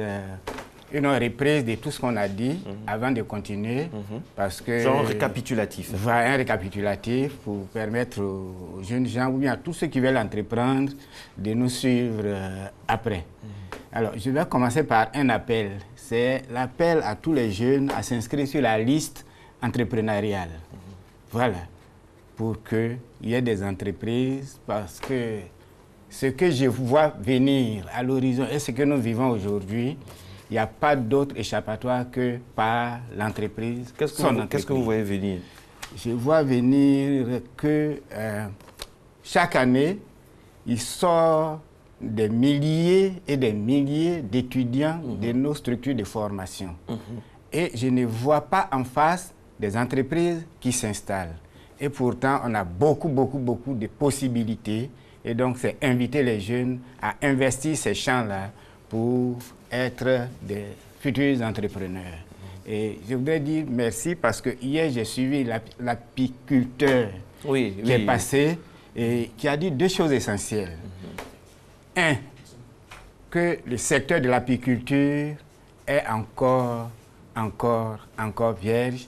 une reprise de tout ce qu'on a dit avant de continuer. Parce que, genre récapitulatif. Voilà, un récapitulatif pour permettre aux jeunes gens ou bien à tous ceux qui veulent entreprendre de nous suivre après. Alors, je vais commencer par un appel. C'est l'appel à tous les jeunes à s'inscrire sur la liste entrepreneuriale. Voilà, pour qu'il y ait des entreprises, parce que ce que je vois venir à l'horizon et ce que nous vivons aujourd'hui, il n'y a pas d'autre échappatoire que par l'entreprise. Qu'est-ce que vous voyez venir? Je vois venir que chaque année, il sort des milliers et des milliers d'étudiants de nos structures de formation. Et je ne vois pas en face des entreprises qui s'installent. Et pourtant, on a beaucoup de possibilités. Et donc, c'est inviter les jeunes à investir ces champs-là pour être des futurs entrepreneurs. Et je voudrais dire merci parce que hier, j'ai suivi l'apiculteur qui est passé et qui a dit deux choses essentielles. Un, que le secteur de l'apiculture est encore vierge.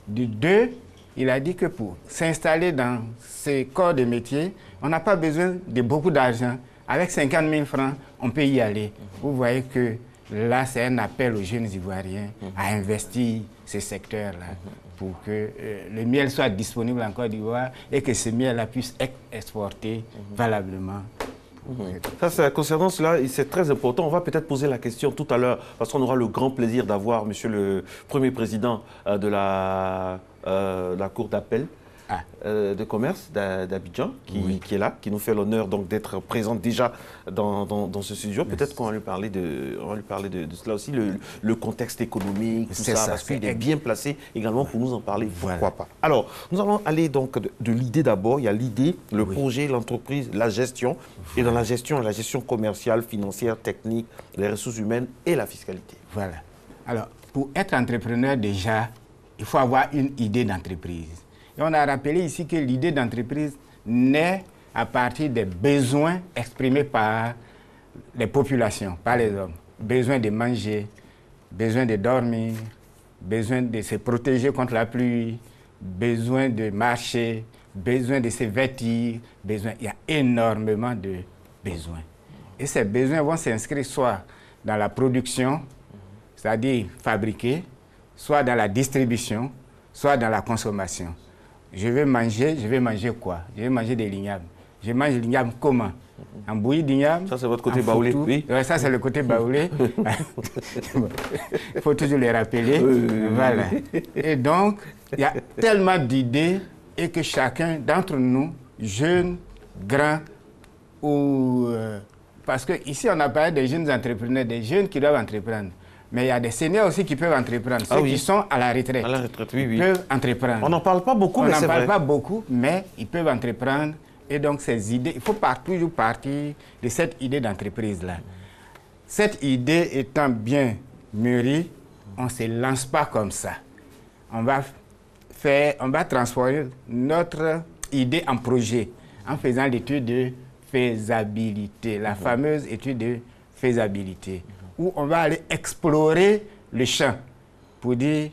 Deux, il a dit que pour s'installer dans ces corps de métier, on n'a pas besoin de beaucoup d'argent. Avec 50 000 francs, on peut y aller. Vous voyez que là, c'est un appel aux jeunes Ivoiriens à investir ces secteurs-là pour que le miel soit disponible en Côte d'Ivoire et que ce miel-là puisse être exporté valablement. Ça, concernant cela, c'est très important. On va peut-être poser la question tout à l'heure, parce qu'on aura le grand plaisir d'avoir monsieur le Premier Président de la Cour d'appel de commerce d'Abidjan, qui est là, qui nous fait l'honneur d'être présent déjà dans ce studio. Peut-être qu'on va lui parler de cela aussi, le contexte économique, tout ça, parce qu'il est bien placé également pour nous en parler. Pourquoi pas. Alors, nous allons aller donc de l'idée d'abord. Il y a l'idée, le projet, l'entreprise, la gestion. Et dans la gestion commerciale, financière, technique, les ressources humaines et la fiscalité. Voilà. Alors, pour être entrepreneur déjà, il faut avoir une idée d'entreprise. Et on a rappelé ici que l'idée d'entreprise naît à partir des besoins exprimés par les populations, par les hommes. Besoin de manger, besoin de dormir, besoin de se protéger contre la pluie, besoin de marcher, besoin de se vêtir, il y a énormément de besoins. Et ces besoins vont s'inscrire soit dans la production, c'est-à-dire fabriquer, soit dans la distribution, soit dans la consommation. Je vais manger quoi? Je vais manger des lignames. Je mange l'igname comment? En bouillie d'igname. Ça, c'est votre côté baoulé, oui. Ouais, ça, c'est le côté baoulé. Il faut toujours les rappeler. Voilà. Et donc, il y a tellement d'idées et que chacun d'entre nous, jeunes, grands, ou... parce qu'ici, on a parlé des jeunes entrepreneurs, des jeunes qui doivent entreprendre. Mais il y a des seniors aussi qui peuvent entreprendre. Ceux qui sont à la retraite, peuvent entreprendre. On n'en parle pas beaucoup, mais c'est vrai. On n'en parle pas beaucoup, mais ils peuvent entreprendre. Et donc, ces idées, il faut toujours partir de cette idée d'entreprise-là. Cette idée étant bien mûrie, on ne se lance pas comme ça. On va transformer notre idée en projet en faisant l'étude de faisabilité, la fameuse étude de faisabilité, où on va aller explorer le champ pour dire,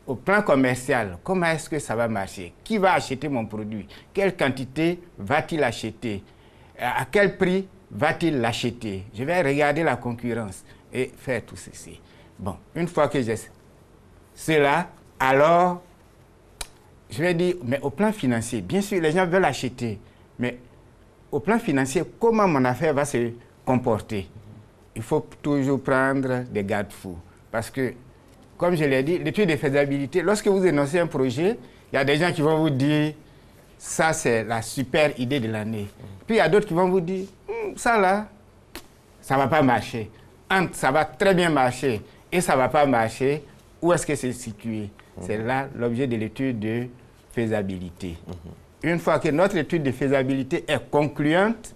au plan commercial, comment est-ce que ça va marcher? Qui va acheter mon produit? Quelle quantité va-t-il acheter? À quel prix va-t-il l'acheter? Je vais regarder la concurrence et faire tout ceci. Bon, une fois que j'ai cela, alors, je vais dire, mais au plan financier, bien sûr, les gens veulent acheter, mais au plan financier, comment mon affaire va se comporter? Il faut toujours prendre des garde-fous. Parce que, comme je l'ai dit, l'étude de faisabilité, lorsque vous énoncez un projet, il y a des gens qui vont vous dire, ça c'est la super idée de l'année. Puis il y a d'autres qui vont vous dire, ça là, ça ne va pas marcher. Ça va très bien marcher et ça ne va pas marcher. Où est-ce que c'est situé? C'est là l'objet de l'étude de faisabilité. Une fois que notre étude de faisabilité est concluante,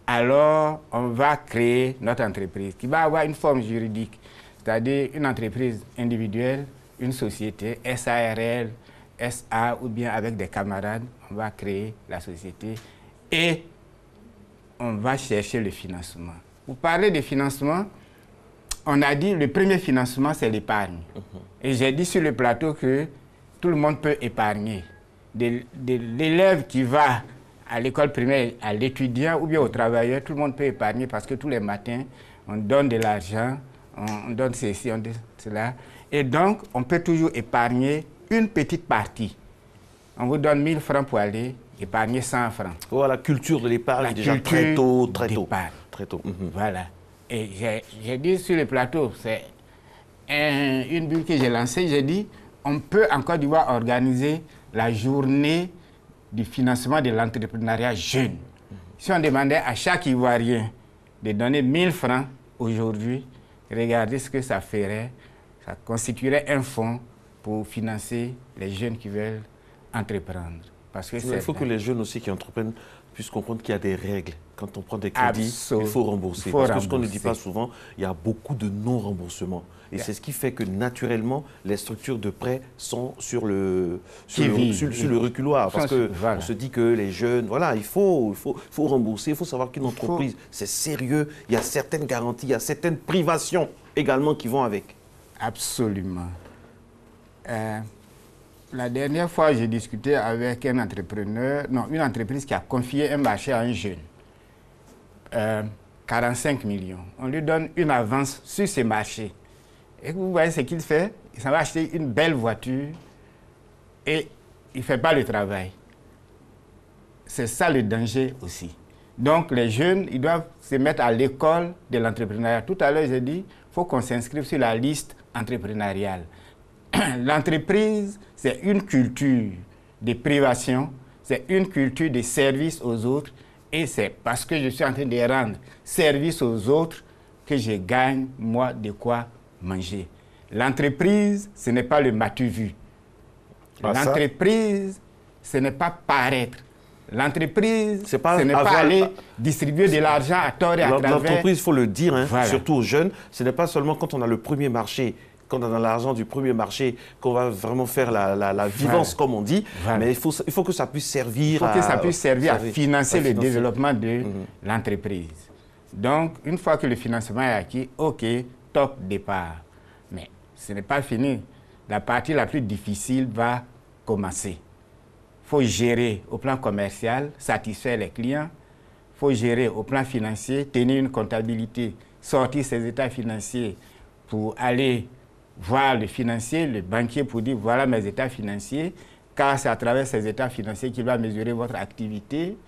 alors on va créer notre entreprise qui va avoir une forme juridique, c'est-à-dire une entreprise individuelle, une société, SARL, SA ou bien avec des camarades, on va créer la société et on va chercher le financement. Vous parlez de financement, on a dit le premier financement, c'est l'épargne. Et j'ai dit sur le plateau que tout le monde peut épargner. De l'élève qui va à l'école primaire, à l'étudiant ou bien au travailleur, tout le monde peut épargner parce que tous les matins, on donne de l'argent, on donne ceci, on donne cela. Et donc, on peut toujours épargner une petite partie. On vous donne 1000 francs pour aller épargner 100 francs. Voilà, la culture de l'épargne déjà très tôt. Très tôt. Voilà. Et j'ai dit sur le plateau, c'est une bulle que j'ai lancée, j'ai dit, on peut en Côte d'Ivoire organiser la journée du financement de l'entrepreneuriat jeune. Si on demandait à chaque Ivoirien de donner 1000 francs aujourd'hui, regardez ce que ça ferait. Ça constituerait un fonds pour financer les jeunes qui veulent entreprendre. Parce que il faut que les jeunes aussi qui entreprennent puissent comprendre qu'il y a des règles. Quand on prend des crédits, il faut rembourser. Parce que ce qu'on ne dit pas souvent, il y a beaucoup de non-remboursements. Et c'est ce qui fait que naturellement, les structures de prêt sont sur le reculoir. Parce qu'on se dit que les jeunes, voilà, il faut rembourser, il faut savoir qu'une entreprise, c'est sérieux. Il y a certaines garanties, il y a certaines privations également qui vont avec. Absolument. La dernière fois, j'ai discuté avec un entrepreneur, une entreprise qui a confié un marché à un jeune. 45 millions. On lui donne une avance sur ce marché. Et vous voyez ce qu'il fait, il s'en va acheter une belle voiture et il ne fait pas le travail. C'est ça le danger aussi. Donc les jeunes, ils doivent se mettre à l'école de l'entrepreneuriat. Tout à l'heure, j'ai dit, il faut qu'on s'inscrive sur la liste entrepreneuriale. L'entreprise, c'est une culture de privation, c'est une culture de service aux autres, et c'est parce que je suis en train de rendre service aux autres que je gagne, moi, de quoi manger. L'entreprise, ce n'est pas le matu-vu. L'entreprise, ce n'est pas paraître. L'entreprise, ce n'est pas aller distribuer de l'argent à tort et à travers. L'entreprise, il faut le dire, surtout aux jeunes, ce n'est pas seulement quand on a le premier marché, quand on a l'argent du premier marché, qu'on va vraiment faire la vivance, comme on dit. Mais il faut que ça puisse servir à financer le développement de l'entreprise. Donc, une fois que le financement est acquis, OK, top départ. Mais ce n'est pas fini. La partie la plus difficile va commencer. Il faut gérer au plan commercial, satisfaire les clients. Il faut gérer au plan financier, tenir une comptabilité, sortir ses états financiers pour aller voir le financier, le banquier pour dire voilà mes états financiers, car c'est à travers ces états financiers qu'il va mesurer votre activité.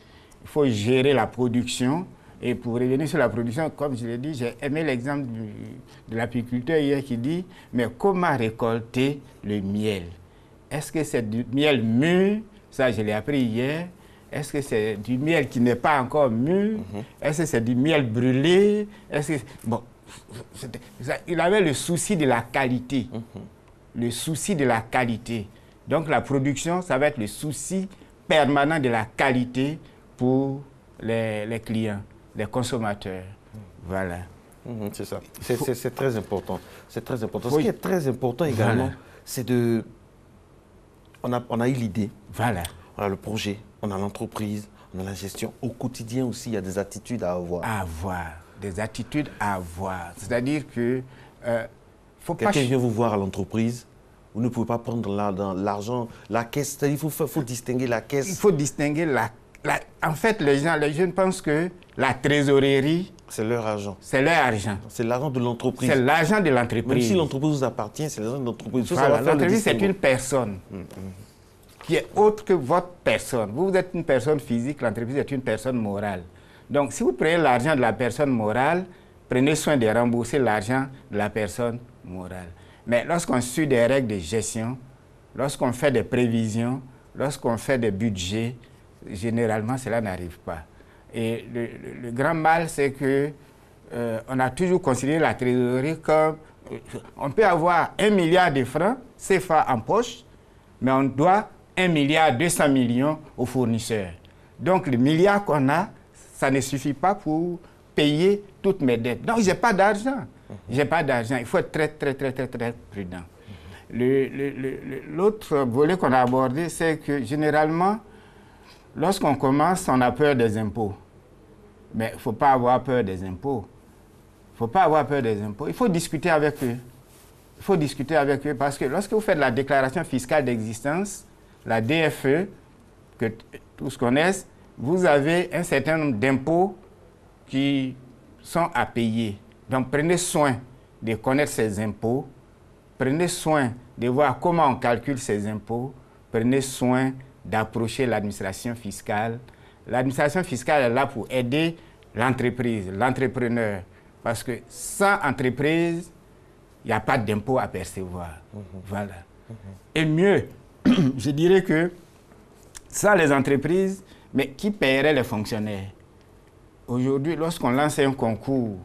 Il faut gérer la production. Et pour revenir sur la production, comme je l'ai dit, j'ai aimé l'exemple de l'apiculteur hier qui dit mais comment récolter le miel? Est-ce que c'est du miel mûr? Ça, je l'ai appris hier. Est-ce que c'est du miel qui n'est pas encore mûr? Est-ce que c'est du miel brûlé? Bon, il avait le souci de la qualité. Le souci de la qualité. Donc la production, ça va être le souci permanent de la qualité pour les clients, les consommateurs. Voilà. C'est ça. C'est très important. C'est très important. Ce qui est très important également, c'est de... On a eu l'idée. Voilà. On a le projet, on a l'entreprise, on a la gestion. Au quotidien aussi, il y a des attitudes à avoir. Des attitudes à avoir. C'est-à-dire que... faut pas... Quelqu'un vient vous voir à l'entreprise, vous ne pouvez pas prendre l'argent, la caisse. Il faut distinguer la caisse. Il faut distinguer en fait, les jeunes pensent que la trésorerie... C'est leur argent. C'est leur argent. C'est l'argent de l'entreprise. C'est l'argent de l'entreprise. Même si l'entreprise vous appartient, c'est l'argent de l'entreprise. L'entreprise, c'est une personne qui est autre que votre personne. Vous êtes une personne physique, l'entreprise est une personne morale. Donc, si vous prenez l'argent de la personne morale, prenez soin de rembourser l'argent de la personne morale. Mais lorsqu'on suit des règles de gestion, lorsqu'on fait des prévisions, lorsqu'on fait des budgets, généralement, cela n'arrive pas. Et le grand mal, c'est que on a toujours considéré la trésorerie comme... on peut avoir 1 milliard de francs CFA en poche, mais on doit 1 milliard 200 millions aux fournisseurs. Donc, le milliard qu'on a, ça ne suffit pas pour payer toutes mes dettes. Donc, je n'ai pas d'argent. J'ai pas d'argent. Il faut être très, très, très, très, très prudent. L'autre volet qu'on a abordé, c'est que généralement, lorsqu'on commence, on a peur des impôts. Mais il ne faut pas avoir peur des impôts. Il faut pas avoir peur des impôts. Il faut discuter avec eux. Il faut discuter avec eux parce que lorsque vous faites la déclaration fiscale d'existence, la DFE, que tous connaissent, vous avez un certain nombre d'impôts qui sont à payer. Donc prenez soin de connaître ces impôts, prenez soin de voir comment on calcule ces impôts, prenez soin d'approcher l'administration fiscale. L'administration fiscale est là pour aider l'entreprise, l'entrepreneur. Parce que sans entreprise, il n'y a pas d'impôt à percevoir. Voilà. Et mieux, je dirais que sans les entreprises, mais qui paierait les fonctionnaires? Aujourd'hui, lorsqu'on lance un concours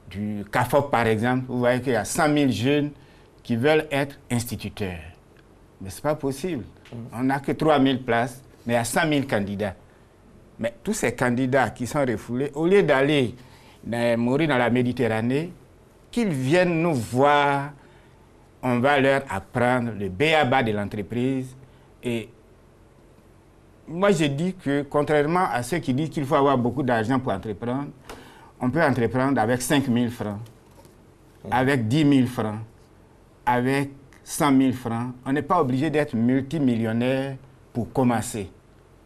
du CAFOP, par exemple, vous voyez qu'il y a 100 000 jeunes qui veulent être instituteurs. Mais ce n'est pas possible. On n'a que 3 000 places, mais il y a 100 000 candidats. Mais tous ces candidats qui sont refoulés, au lieu d'aller mourir dans la Méditerranée, qu'ils viennent nous voir, on va leur apprendre le b.a.-ba de l'entreprise. Et moi, je dis que, contrairement à ceux qui disent qu'il faut avoir beaucoup d'argent pour entreprendre, on peut entreprendre avec 5 000 francs, avec 10 000 francs, avec 100 000 francs. On n'est pas obligé d'être multimillionnaire pour commencer.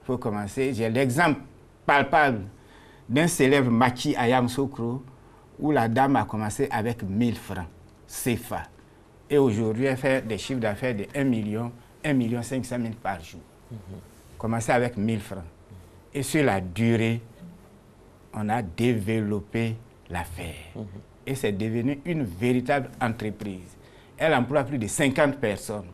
Il faut commencer. J'ai l'exemple palpable d'un célèbre maquis à Yamoussoukro où la dame a commencé avec 1000 francs CFA. Et aujourd'hui, elle fait des chiffres d'affaires de 1 million 500 000 par jour. Commencer avec 1000 francs. Et sur la durée, on a développé l'affaire. Et c'est devenu une véritable entreprise. Elle emploie plus de 50 personnes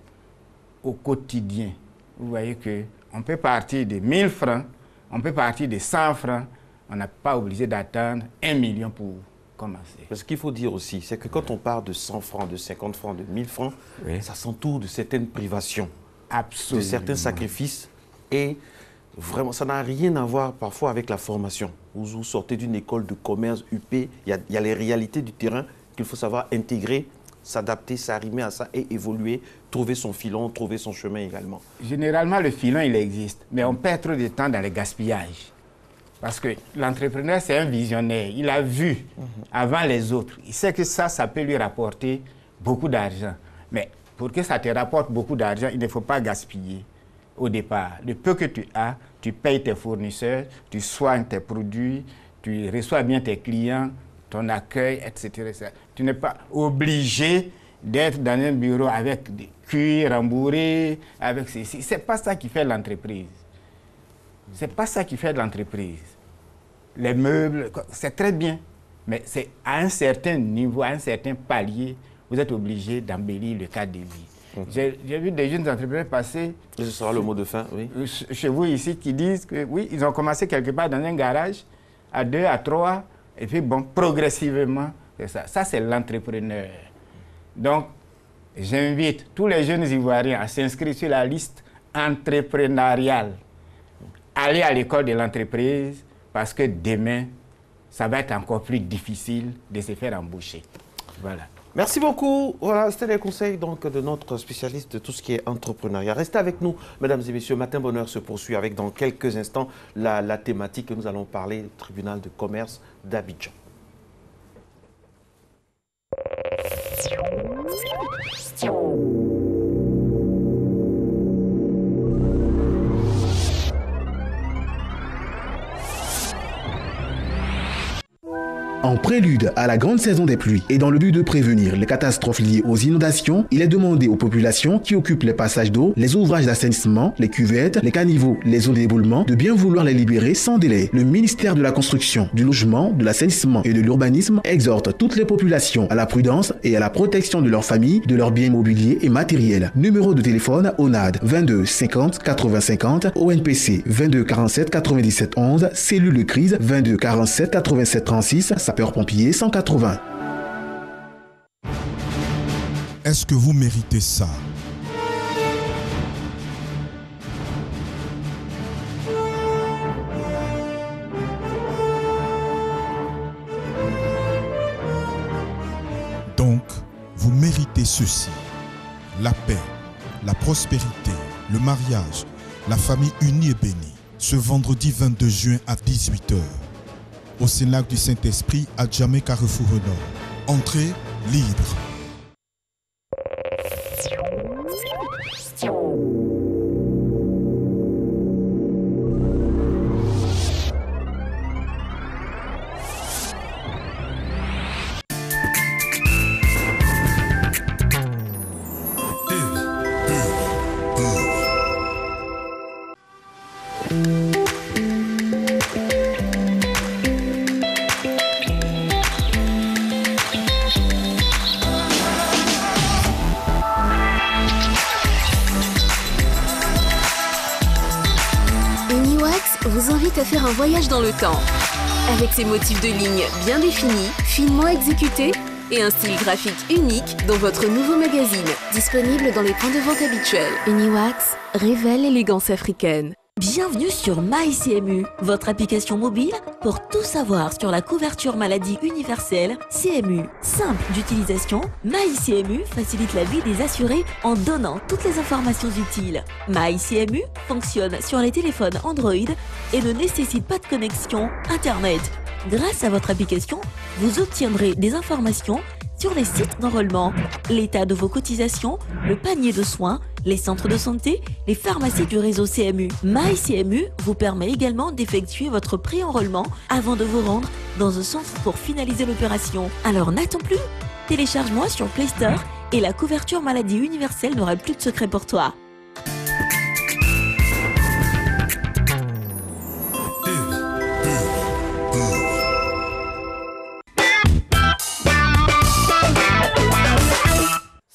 au quotidien. Vous voyez qu'on peut partir de 1000 francs, on peut partir de 100 francs. On n'a pas obligé d'attendre 1 million pour commencer. Ce qu'il faut dire aussi, c'est que quand on parle de 100 francs, de 50 francs, de 1000 francs, ça s'entoure de certaines privations, de certains sacrifices. Et vraiment, ça n'a rien à voir parfois avec la formation. Vous sortez d'une école de commerce UP, il y a les réalités du terrain qu'il faut savoir intégrer, s'adapter, s'arrimer à ça et évoluer, trouver son filon, trouver son chemin également. Généralement, le filon, il existe, mais on perd trop de temps dans le gaspillage. Parce que l'entrepreneur, c'est un visionnaire. Il a vu avant les autres. Il sait que ça peut lui rapporter beaucoup d'argent. Mais pour que ça te rapporte beaucoup d'argent, il ne faut pas gaspiller au départ. Le peu que tu as, tu payes tes fournisseurs, tu soignes tes produits, tu reçois bien tes clients, ton accueil, etc. Tu n'es pas obligé d'être dans un bureau avec des cuirs rembourrés, avec ceci. Ce n'est pas ça qui fait l'entreprise. Ce n'est pas ça qui fait de l'entreprise. Les meubles, c'est très bien, mais c'est à un certain niveau, à un certain palier, vous êtes obligé d'embellir le cadre de vie. J'ai vu des jeunes entrepreneurs passer... Et ce sera le mot de fin, oui. Chez vous ici, qui disent que oui, ils ont commencé quelque part dans un garage, à 2, à 3, et puis bon, progressivement, c'est ça. Ça, c'est l'entrepreneur. Donc, j'invite tous les jeunes Ivoiriens à s'inscrire sur la liste entrepreneuriale. Aller à l'école de l'entreprise parce que demain, ça va être encore plus difficile de se faire embaucher. Voilà. Merci beaucoup. Voilà, c'était les conseils donc, de notre spécialiste de tout ce qui est entrepreneuriat. Restez avec nous, mesdames et messieurs. Matin Bonheur se poursuit avec dans quelques instants la thématique que nous allons parler du tribunal de commerce d'Abidjan. En prélude à la grande saison des pluies et dans le but de prévenir les catastrophes liées aux inondations, il est demandé aux populations qui occupent les passages d'eau, les ouvrages d'assainissement, les cuvettes, les caniveaux, les zones d'éboulement, de bien vouloir les libérer sans délai. Le ministère de la Construction, du Logement, de l'Assainissement et de l'Urbanisme exhorte toutes les populations à la prudence et à la protection de leurs familles, de leurs biens immobiliers et matériels. Numéro de téléphone ONAD 22 50 80 50, ONPC 22 47 97 11, cellule de crise 22 47 87 36, sapeurs-pompiers 180. Est-ce que vous méritez ça? Donc, vous méritez ceci: la paix, la prospérité, le mariage, la famille unie et bénie. Ce vendredi 22 juin à 18h. au Cénacle du Saint-Esprit à Djamé Carrefour Nord. Entrée libre. Vous invite à faire un voyage dans le temps. Avec ses motifs de ligne bien définis, finement exécutés et un style graphique unique dans votre nouveau magazine. Disponible dans les points de vente habituels. Uniwax révèle l'élégance africaine. Bienvenue sur MyCMU, votre application mobile pour tout savoir sur la couverture maladie universelle CMU. Simple d'utilisation, MyCMU facilite la vie des assurés en donnant toutes les informations utiles. MyCMU fonctionne sur les téléphones Android et ne nécessite pas de connexion Internet. Grâce à votre application, vous obtiendrez des informations sur les sites d'enrôlement, l'état de vos cotisations, le panier de soins, les centres de santé, les pharmacies du réseau CMU. MyCMU vous permet également d'effectuer votre pré-enrôlement avant de vous rendre dans un centre pour finaliser l'opération. Alors n'attends plus, télécharge-moi sur Play Store et la couverture maladie universelle n'aura plus de secret pour toi.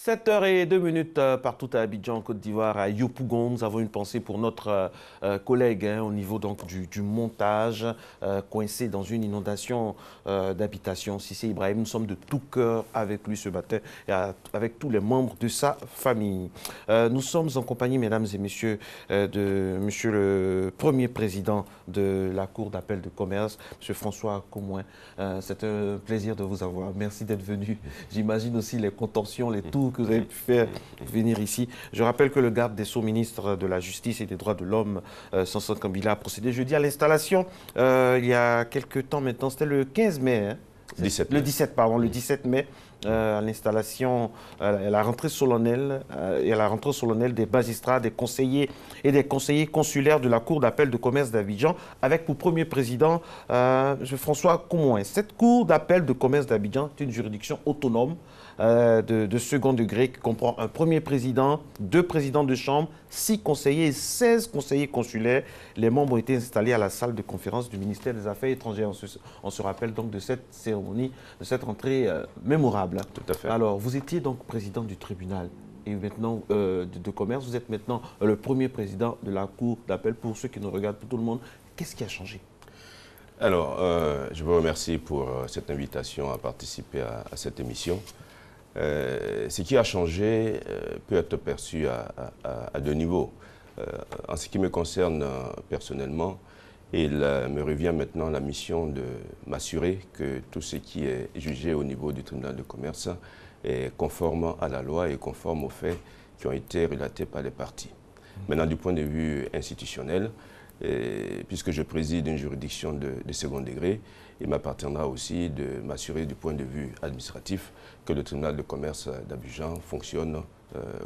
« 7h02 partout à Abidjan, Côte d'Ivoire, à Yopougon. Nous avons une pensée pour notre collègue au niveau donc, du montage, coincé dans une inondation d'habitation. Cissé Ibrahim, nous sommes de tout cœur avec lui ce matin et avec tous les membres de sa famille. Nous sommes en compagnie, mesdames et messieurs, de monsieur le premier président de la Cour d'appel de commerce, monsieur François Comouin. C'est un plaisir de vous avoir. Merci d'être venu. J'imagine aussi les contentions, les tours que vous avez pu faire venir ici. Je rappelle que le garde des Sceaux, ministre de la Justice et des Droits de l'Homme, Sanson Kambila, a procédé jeudi à l'installation. Il y a quelques temps maintenant, c'était le 15 mai. Hein, le 17 mai, à l'installation, à la rentrée solennelle, des magistrats, des conseillers et des conseillers consulaires de la Cour d'appel de commerce d'Abidjan, avec pour premier président François Comouin. Cette Cour d'appel de commerce d'Abidjan est une juridiction autonome de second degré qui comprend un premier président, 2 présidents de chambre, 6 conseillers et 16 conseillers consulaires. Les membres ont été installés à la salle de conférence du ministère des Affaires étrangères. On se rappelle donc de cette cérémonie, de cette rentrée mémorable. Tout à fait. Alors, vous étiez donc président du tribunal et maintenant de commerce. Vous êtes maintenant le premier président de la Cour d'appel. Pour ceux qui nous regardent, pour tout le monde, qu'est-ce qui a changé? Alors, je vous remercie pour cette invitation à participer à cette émission. Ce qui a changé peut être perçu à 2 niveaux. En ce qui me concerne personnellement, il me revient maintenant la mission de m'assurer que tout ce qui est jugé au niveau du tribunal de commerce est conforme à la loi et conforme aux faits qui ont été relatés par les parties. Maintenant, du point de vue institutionnel, puisque je préside une juridiction de second degré, il m'appartiendra aussi de m'assurer du point de vue administratif que le tribunal de commerce d'Abidjan fonctionne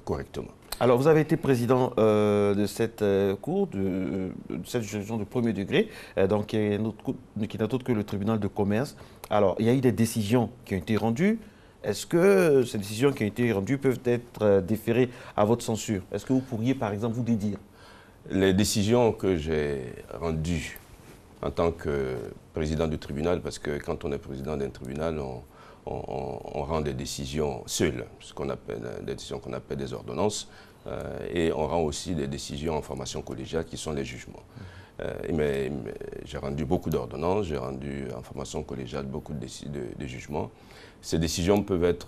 correctement. Alors, vous avez été président de cette cour, de cette juridiction de premier degré, donc, qui n'est autre que le tribunal de commerce. Alors, il y a eu des décisions qui ont été rendues. Est-ce que ces décisions qui ont été rendues peuvent être déférées à votre censure? Est-ce que vous pourriez, par exemple, vous dédire? Les décisions que j'ai rendues en tant que président du tribunal, parce que quand on est président d'un tribunal, on rend des décisions seules, ce qu'on appelle des décisions qu'on appelle des ordonnances, et on rend aussi des décisions en formation collégiale qui sont les jugements. Mais j'ai rendu beaucoup d'ordonnances, j'ai rendu en formation collégiale beaucoup de jugements. Ces décisions peuvent être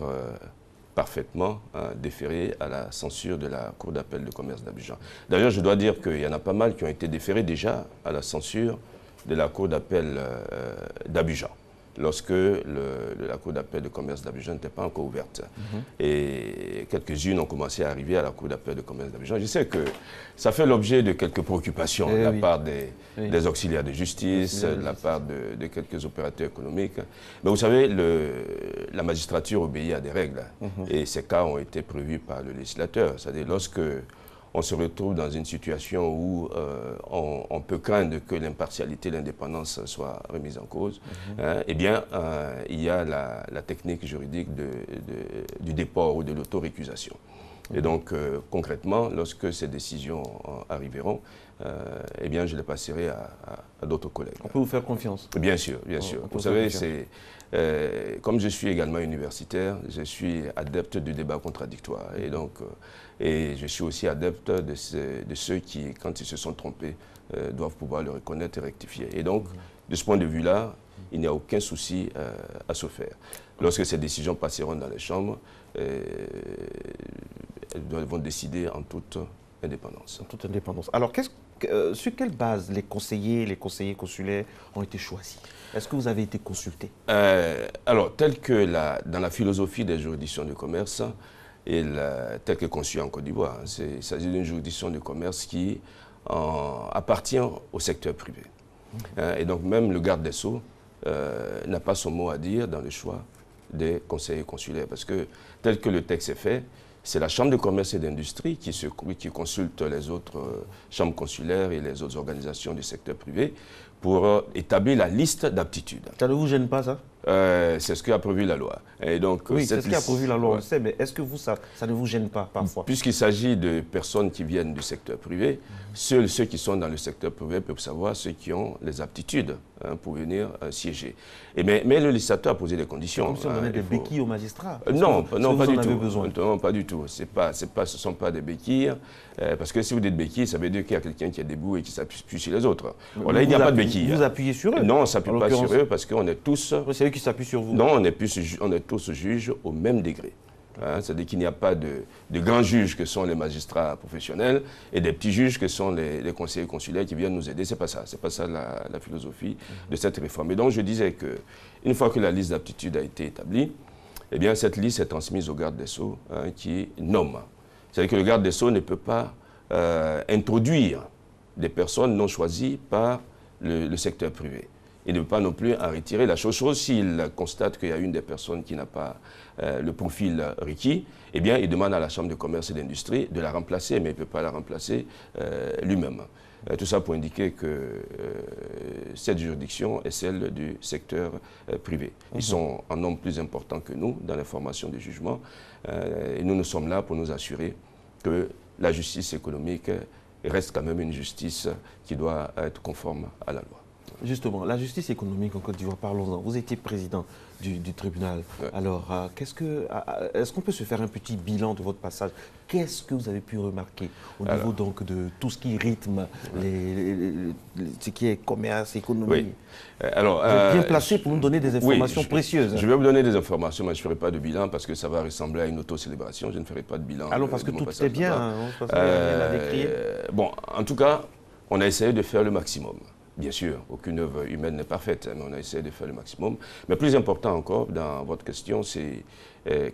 parfaitement déférées à la censure de la Cour d'appel de commerce d'Abidjan. D'ailleurs, je dois dire qu'il y en a pas mal qui ont été déférés déjà à la censure de la Cour d'appel d'Abidjan. lorsque la Cour d'appel de commerce d'Abidjan n'était pas encore ouverte. Et quelques-unes ont commencé à arriver à la Cour d'appel de commerce d'Abidjan. Je sais que ça fait l'objet de quelques préoccupations de la part des auxiliaires de justice, de la part de quelques opérateurs économiques. Mais vous savez, la magistrature obéit à des règles. Et ces cas ont été prévus par le législateur. C'est-à-dire lorsque on se retrouve dans une situation où on peut craindre que l'impartialité, l'indépendance soient remises en cause, eh bien, il y a la technique juridique du déport ou de l'autorécusation. Et donc, concrètement, lorsque ces décisions arriveront, eh bien, je les passerai à d'autres collègues. On peut vous faire confiance? Bien sûr, bien sûr. Vous savez, comme je suis également universitaire, je suis adepte du débat contradictoire. Et donc, et je suis aussi adepte de ceux qui, quand ils se sont trompés, doivent pouvoir le reconnaître et rectifier. Et donc, de ce point de vue-là, il n'y a aucun souci à se faire. Lorsque ces décisions passeront dans les chambres, elles vont décider en toute indépendance. En toute indépendance. Alors, sur quelle base les conseillers consulaires ont été choisis? Est-ce que vous avez été consulté? Alors, tel que dans la philosophie des juridictions de commerce, et tel que conçue en Côte d'Ivoire, il s'agit d'une juridiction de commerce qui appartient au secteur privé. Et donc, même le garde des Sceaux n'a pas son mot à dire dans le choix des conseillers consulaires. Parce que, tel que le texte est fait, c'est la Chambre de commerce et d'industrie qui consulte les autres chambres consulaires et les autres organisations du secteur privé pour établir la liste d'aptitudes. Ça ne vous gêne pas, ça? C'est ce qu'a prévu la loi. Et donc, oui, c'est ce qu'a prévu la loi, on le sait, mais est-ce que ça ne vous gêne pas parfois? Puisqu'il s'agit de personnes qui viennent du secteur privé, seuls ceux qui sont dans le secteur privé peuvent savoir ceux qui ont les aptitudes pour venir siéger. Mais le législateur a posé des conditions. Comme si on donnait des béquilles aux magistrats. Non, pas du tout. Non, pas du tout. Ce ne sont pas des béquilles. Parce que si vous dites béquilles, ça veut dire qu'il y a quelqu'un qui est debout et qui s'appuie sur les autres. Là, il n'y a pas de béquilles. Vous appuyez sur eux? Non, on ne s'appuie pas sur eux parce qu'on est tous... C'est eux qui s'appuient sur vous? Non, on est tous juges au même degré. C'est-à-dire qu'il n'y a pas de grands juges que sont les magistrats professionnels et des petits juges que sont les conseillers consulaires qui viennent nous aider. C'est pas ça la philosophie de cette réforme. Et donc je disais qu'une fois que la liste d'aptitudes a été établie, eh bien cette liste est transmise au garde des Sceaux qui nomme. C'est-à-dire que le garde des Sceaux ne peut pas introduire des personnes non choisies par le secteur privé. Il ne peut pas non plus en retirer. La chose, s'il constate qu'il y a une des personnes qui n'a pas le profil requis, eh bien, il demande à la Chambre de commerce et d'industrie de la remplacer, mais il ne peut pas la remplacer lui-même. Tout ça pour indiquer que cette juridiction est celle du secteur privé. Ils sont en nombre plus important que nous dans la formation des jugements. Et nous sommes là pour nous assurer que la justice économique reste quand même une justice qui doit être conforme à la loi. Justement, la justice économique en Côte d'Ivoire, parlons-en. Vous étiez président du tribunal. Ouais. Alors, est-ce qu'on peut se faire un petit bilan de votre passage? Qu'est-ce que vous avez pu remarquer au niveau donc de tout ce qui rythme ce qui est commerce, économie? Oui. Alors, vous êtes bien placé pour nous donner des informations précieuses. Je vais vous donner des informations, mais je ne ferai pas de bilan parce que ça va ressembler à une auto-célébration. Je ne ferai pas de bilan. Alors, parce que tout est bien, hein, bon, en tout cas, on a essayé de faire le maximum. Bien sûr, aucune œuvre humaine n'est parfaite, mais on a essayé de faire le maximum. Mais plus important encore dans votre question, c'est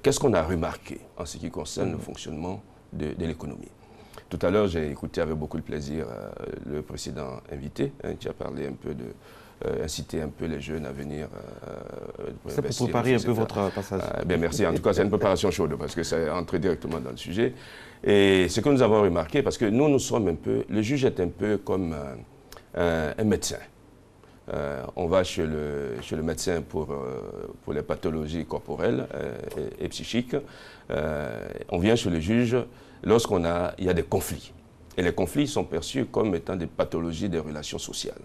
qu'est-ce qu'on a remarqué en ce qui concerne le fonctionnement de l'économie. Tout à l'heure, j'ai écouté avec beaucoup de plaisir le précédent invité qui a parlé un peu inciter un peu les jeunes à venir. C'est pour préparer un peu votre passage. Bien, merci. En tout cas, c'est une préparation chaude parce que c'est entré directement dans le sujet. Et ce que nous avons remarqué, parce que nous sommes un peu, le juge est un peu comme un médecin. On va chez le médecin pour les pathologies corporelles et psychiques. On vient chez le juge lorsqu'il y a des conflits. Et les conflits sont perçus comme étant des pathologies des relations sociales.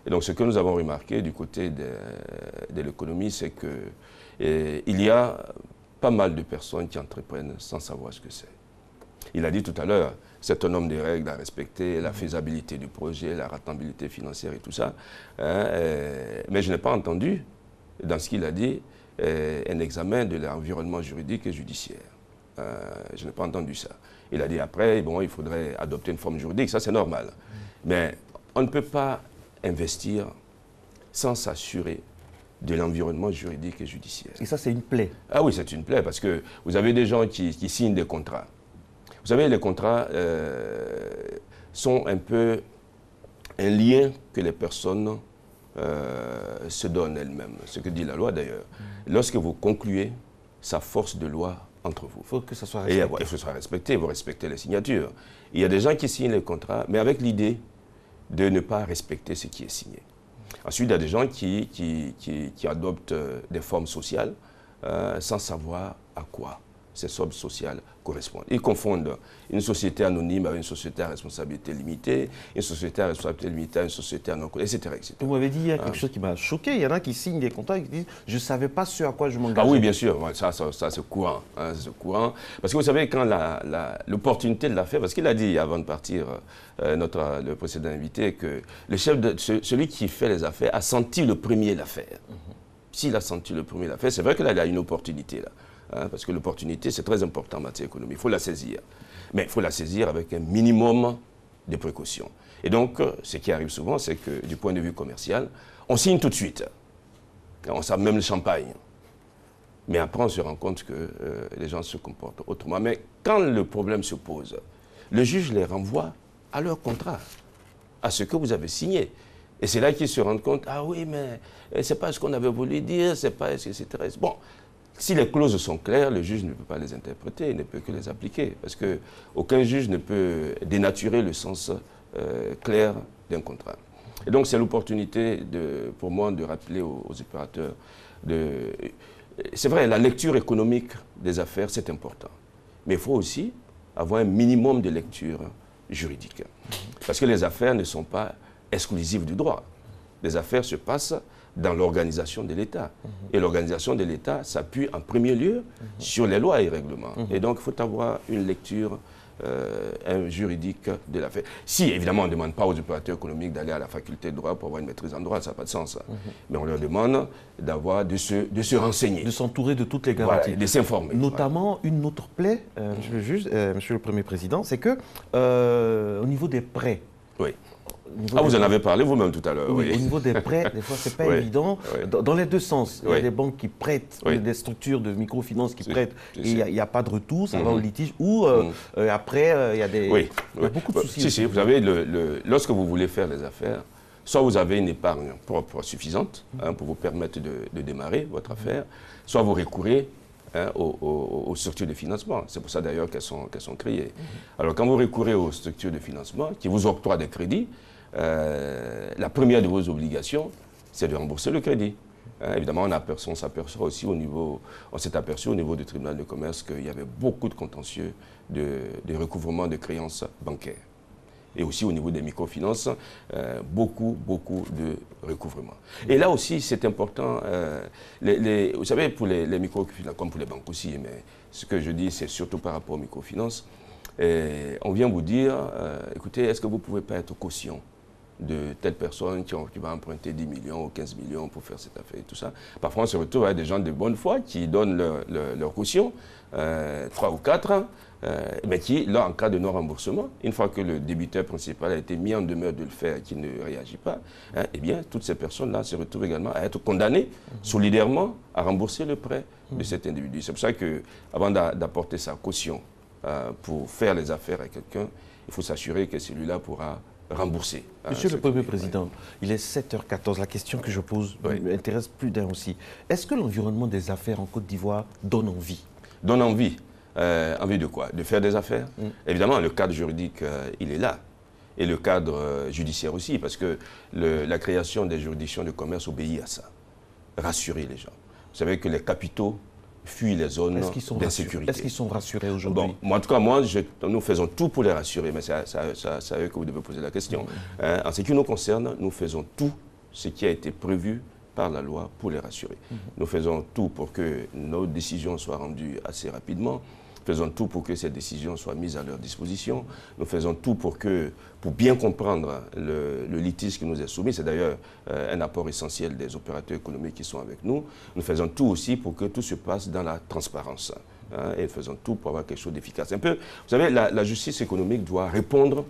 Et donc ce que nous avons remarqué du côté de l'économie, c'est qu'il y a pas mal de personnes qui entreprennent sans savoir ce que c'est. Il a dit tout à l'heure, c'est un nombre de règles à respecter, la faisabilité du projet, la rentabilité financière et tout ça. Mais je n'ai pas entendu, dans ce qu'il a dit, un examen de l'environnement juridique et judiciaire. Je n'ai pas entendu ça. Il a dit après, bon, il faudrait adopter une forme juridique, ça c'est normal. Mais on ne peut pas investir sans s'assurer de l'environnement juridique et judiciaire. Et ça, c'est une plaie. Ah oui, c'est une plaie, parce que vous avez des gens qui signent des contrats. Vous savez, les contrats sont un peu un lien que les personnes se donnent elles-mêmes. Ce que dit la loi, d'ailleurs. Lorsque vous concluez, ça force de loi entre vous. Il faut que ça soit respecté. Et, il faut que ça soit respecté, vous respectez les signatures. Il y a des gens qui signent les contrats, mais avec l'idée de ne pas respecter ce qui est signé. Ensuite, il y a des gens qui adoptent des formes sociales sans savoir à quoi ces formes sociales correspondent. Ils confondent une société anonyme avec une société à responsabilité limitée, une société à responsabilité limitée à une société à non, etc. etc. Vous m'avez dit, il y a quelque chose qui m'a choqué. Il y en a qui signent des contrats et qui disent « je ne savais pas ce à quoi je m'engageais ». Ah oui, bien sûr, ça c'est courant, hein, c'est courant. Parce que vous savez, quand l'opportunité de l'affaire, parce qu'il a dit avant de partir, le précédent invité, que le chef celui qui fait les affaires a senti le premier l'affaire. S'il a senti le premier l'affaire, c'est vrai que là, il a une opportunité là. Hein, parce que l'opportunité, c'est très important en matière économique. Il faut la saisir. Mais il faut la saisir avec un minimum de précautions. Et donc, ce qui arrive souvent, c'est que du point de vue commercial, on signe tout de suite. On sert même le champagne. Mais après, on se rend compte que les gens se comportent autrement. Mais quand le problème se pose, le juge les renvoie à leur contrat, à ce que vous avez signé. Et c'est là qu'ils se rendent compte, ah oui, mais c'est pas ce qu'on avait voulu dire, c'est pas, etc. Bon. Si les clauses sont claires, le juge ne peut pas les interpréter, il ne peut que les appliquer. Parce qu'aucun juge ne peut dénaturer le sens clair d'un contrat. Et donc c'est l'opportunité pour moi de rappeler aux opérateurs, c'est vrai, la lecture économique des affaires, c'est important. Mais il faut aussi avoir un minimum de lecture juridique. Parce que les affaires ne sont pas exclusives du droit. Les affaires se passent dans l'organisation de l'État. Et l'organisation de l'État s'appuie en premier lieu sur les lois et règlements. Et donc, il faut avoir une lecture juridique de l'affaire. Si, évidemment, on ne demande pas aux opérateurs économiques d'aller à la faculté de droit pour avoir une maîtrise en droit, ça n'a pas de sens. Mais on leur demande de se renseigner. De s'entourer de toutes les garanties. Voilà, de s'informer. Notamment, une autre plaie, monsieur le juge, monsieur le Premier Président, c'est que au niveau des prêts, oui. Vous en avez parlé vous-même tout à l'heure. Oui, au niveau des prêts, des fois, ce n'est pas évident. Dans les deux sens. Il y a des banques qui prêtent, des structures de microfinance qui prêtent, et il n'y a pas de retour, ça va au litige. Ou après, il y a il y a beaucoup de soucis. Si, vous savez, lorsque vous voulez faire les affaires, soit vous avez une épargne propre suffisante pour vous permettre de démarrer votre affaire, soit vous recourez aux structures de financement. C'est pour ça d'ailleurs qu'elles sont créées. Alors quand vous recourez aux structures de financement qui vous octroient des crédits, la première de vos obligations, c'est de rembourser le crédit. Évidemment, on s'aperçoit aussi on s'est aperçu au niveau du tribunal de commerce qu'il y avait beaucoup de contentieux de recouvrement de créances bancaires. Et aussi au niveau des microfinances, beaucoup de recouvrement. Et là aussi, c'est important, vous savez, pour les microfinances, comme pour les banques aussi, mais ce que je dis, c'est surtout par rapport aux microfinances, on vient vous dire, écoutez, est-ce que vous ne pouvez pas être caution de telle personne qui va emprunter 10 millions ou 15 millions pour faire cette affaire et tout ça. Parfois, on se retrouve avec des gens de bonne foi qui donnent leur caution, 3 ou 4, mais qui, là, en cas de non-remboursement, une fois que le débiteur principal a été mis en demeure de le faire et qu'il ne réagit pas, eh bien, toutes ces personnes-là se retrouvent également à être condamnées solidairement à rembourser le prêt de cet individu. C'est pour ça qu'avant d'apporter sa caution pour faire les affaires à quelqu'un, il faut s'assurer que celui-là pourra rembourser. Monsieur le Premier Président, il est 7h14. La question que je pose m'intéresse plus d'un aussi. Est-ce que l'environnement des affaires en Côte d'Ivoire donne envie? Donne envie. Envie de quoi? De faire des affaires? Évidemment, le cadre juridique, il est là. Et le cadre judiciaire aussi, parce que la création des juridictions de commerce obéit à ça. Rassurer les gens. Vous savez que les capitaux fuient les zones d'insécurité. Est-ce qu'ils sont rassurés aujourd'hui? Bon, en tout cas, nous faisons tout pour les rassurer, mais c'est à eux que vous devez poser la question. En ce qui nous concerne, nous faisons tout ce qui a été prévu par la loi pour les rassurer. Nous faisons tout pour que nos décisions soient rendues assez rapidement. Nous faisons tout pour que ces décisions soient mises à leur disposition. Nous faisons tout pour bien comprendre le litige qui nous est soumis. C'est d'ailleurs un apport essentiel des opérateurs économiques qui sont avec nous. Nous faisons tout aussi pour que tout se passe dans la transparence. Et nous faisons tout pour avoir quelque chose d'efficace. Un peu, vous savez, la justice économique doit répondre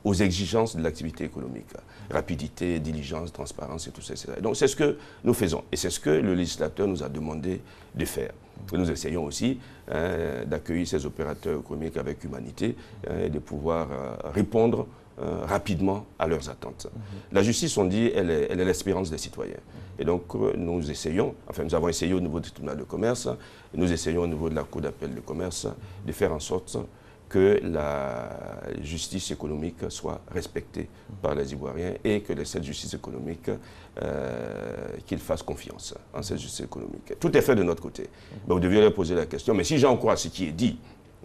aux exigences de l'activité économique. Rapidité, diligence, transparence et tout ça, etc. Donc c'est ce que nous faisons et c'est ce que le législateur nous a demandé de faire. Et nous essayons aussi d'accueillir ces opérateurs économiques avec humanité et de pouvoir répondre rapidement à leurs attentes. La justice, on dit, elle est l'espérance des citoyens. Et donc, nous essayons, enfin, nous avons essayé au niveau du tribunal de commerce, nous essayons au niveau de la Cour d'appel de commerce de faire en sorte que la justice économique soit respectée par les Ivoiriens et que cette justice économique, qu'ils fassent confiance en cette justice économique. Tout est fait de notre côté. Mais vous deviez poser la question, mais si j'en crois ce qui est dit,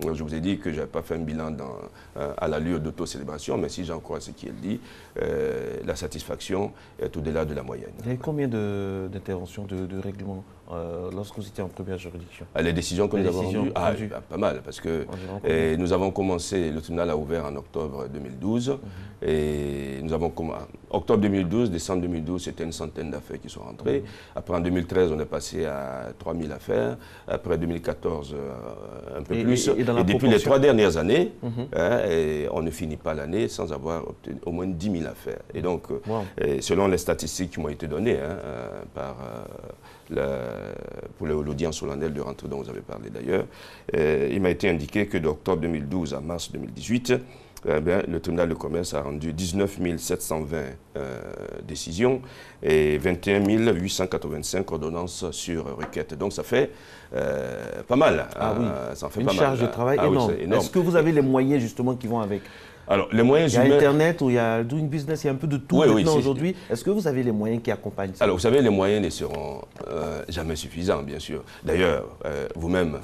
je vous ai dit que je n'avais pas fait un bilan à l'allure d'autocélébration, mais si j'en crois ce qui est dit, la satisfaction est au-delà de la moyenne. Il y a eu combien d'interventions, de règlements lorsque vous étiez en première juridiction? Les décisions que nous avons rendues, pas mal, parce que nous avons commencé, le tribunal a ouvert en octobre 2012, et nous avons octobre 2012, décembre 2012, c'était une centaine d'affaires qui sont rentrées. Après, en 2013, on est passé à 3000 affaires. Après 2014, un peu plus. Et depuis les 3 dernières années, et on ne finit pas l'année sans avoir obtenu au moins 10 000 affaires. Et donc, selon les statistiques qui m'ont été données pour l'audience solennelle de rentrée dont vous avez parlé d'ailleurs, il m'a été indiqué que d'octobre 2012 à mars 2018, le tribunal de commerce a rendu 19 720 décisions et 21 885 ordonnances sur requête. Donc ça fait pas mal. Ça en fait une charge de travail énorme. Est-ce que vous avez les moyens justement qui vont avec? Alors, les moyens humains... Il y a Internet, ou il y a Doing Business, il y a un peu de tout maintenant aujourd'hui. Est-ce que vous avez les moyens qui accompagnent ça? Alors, vous savez, les moyens ne seront jamais suffisants, bien sûr. D'ailleurs, vous-même,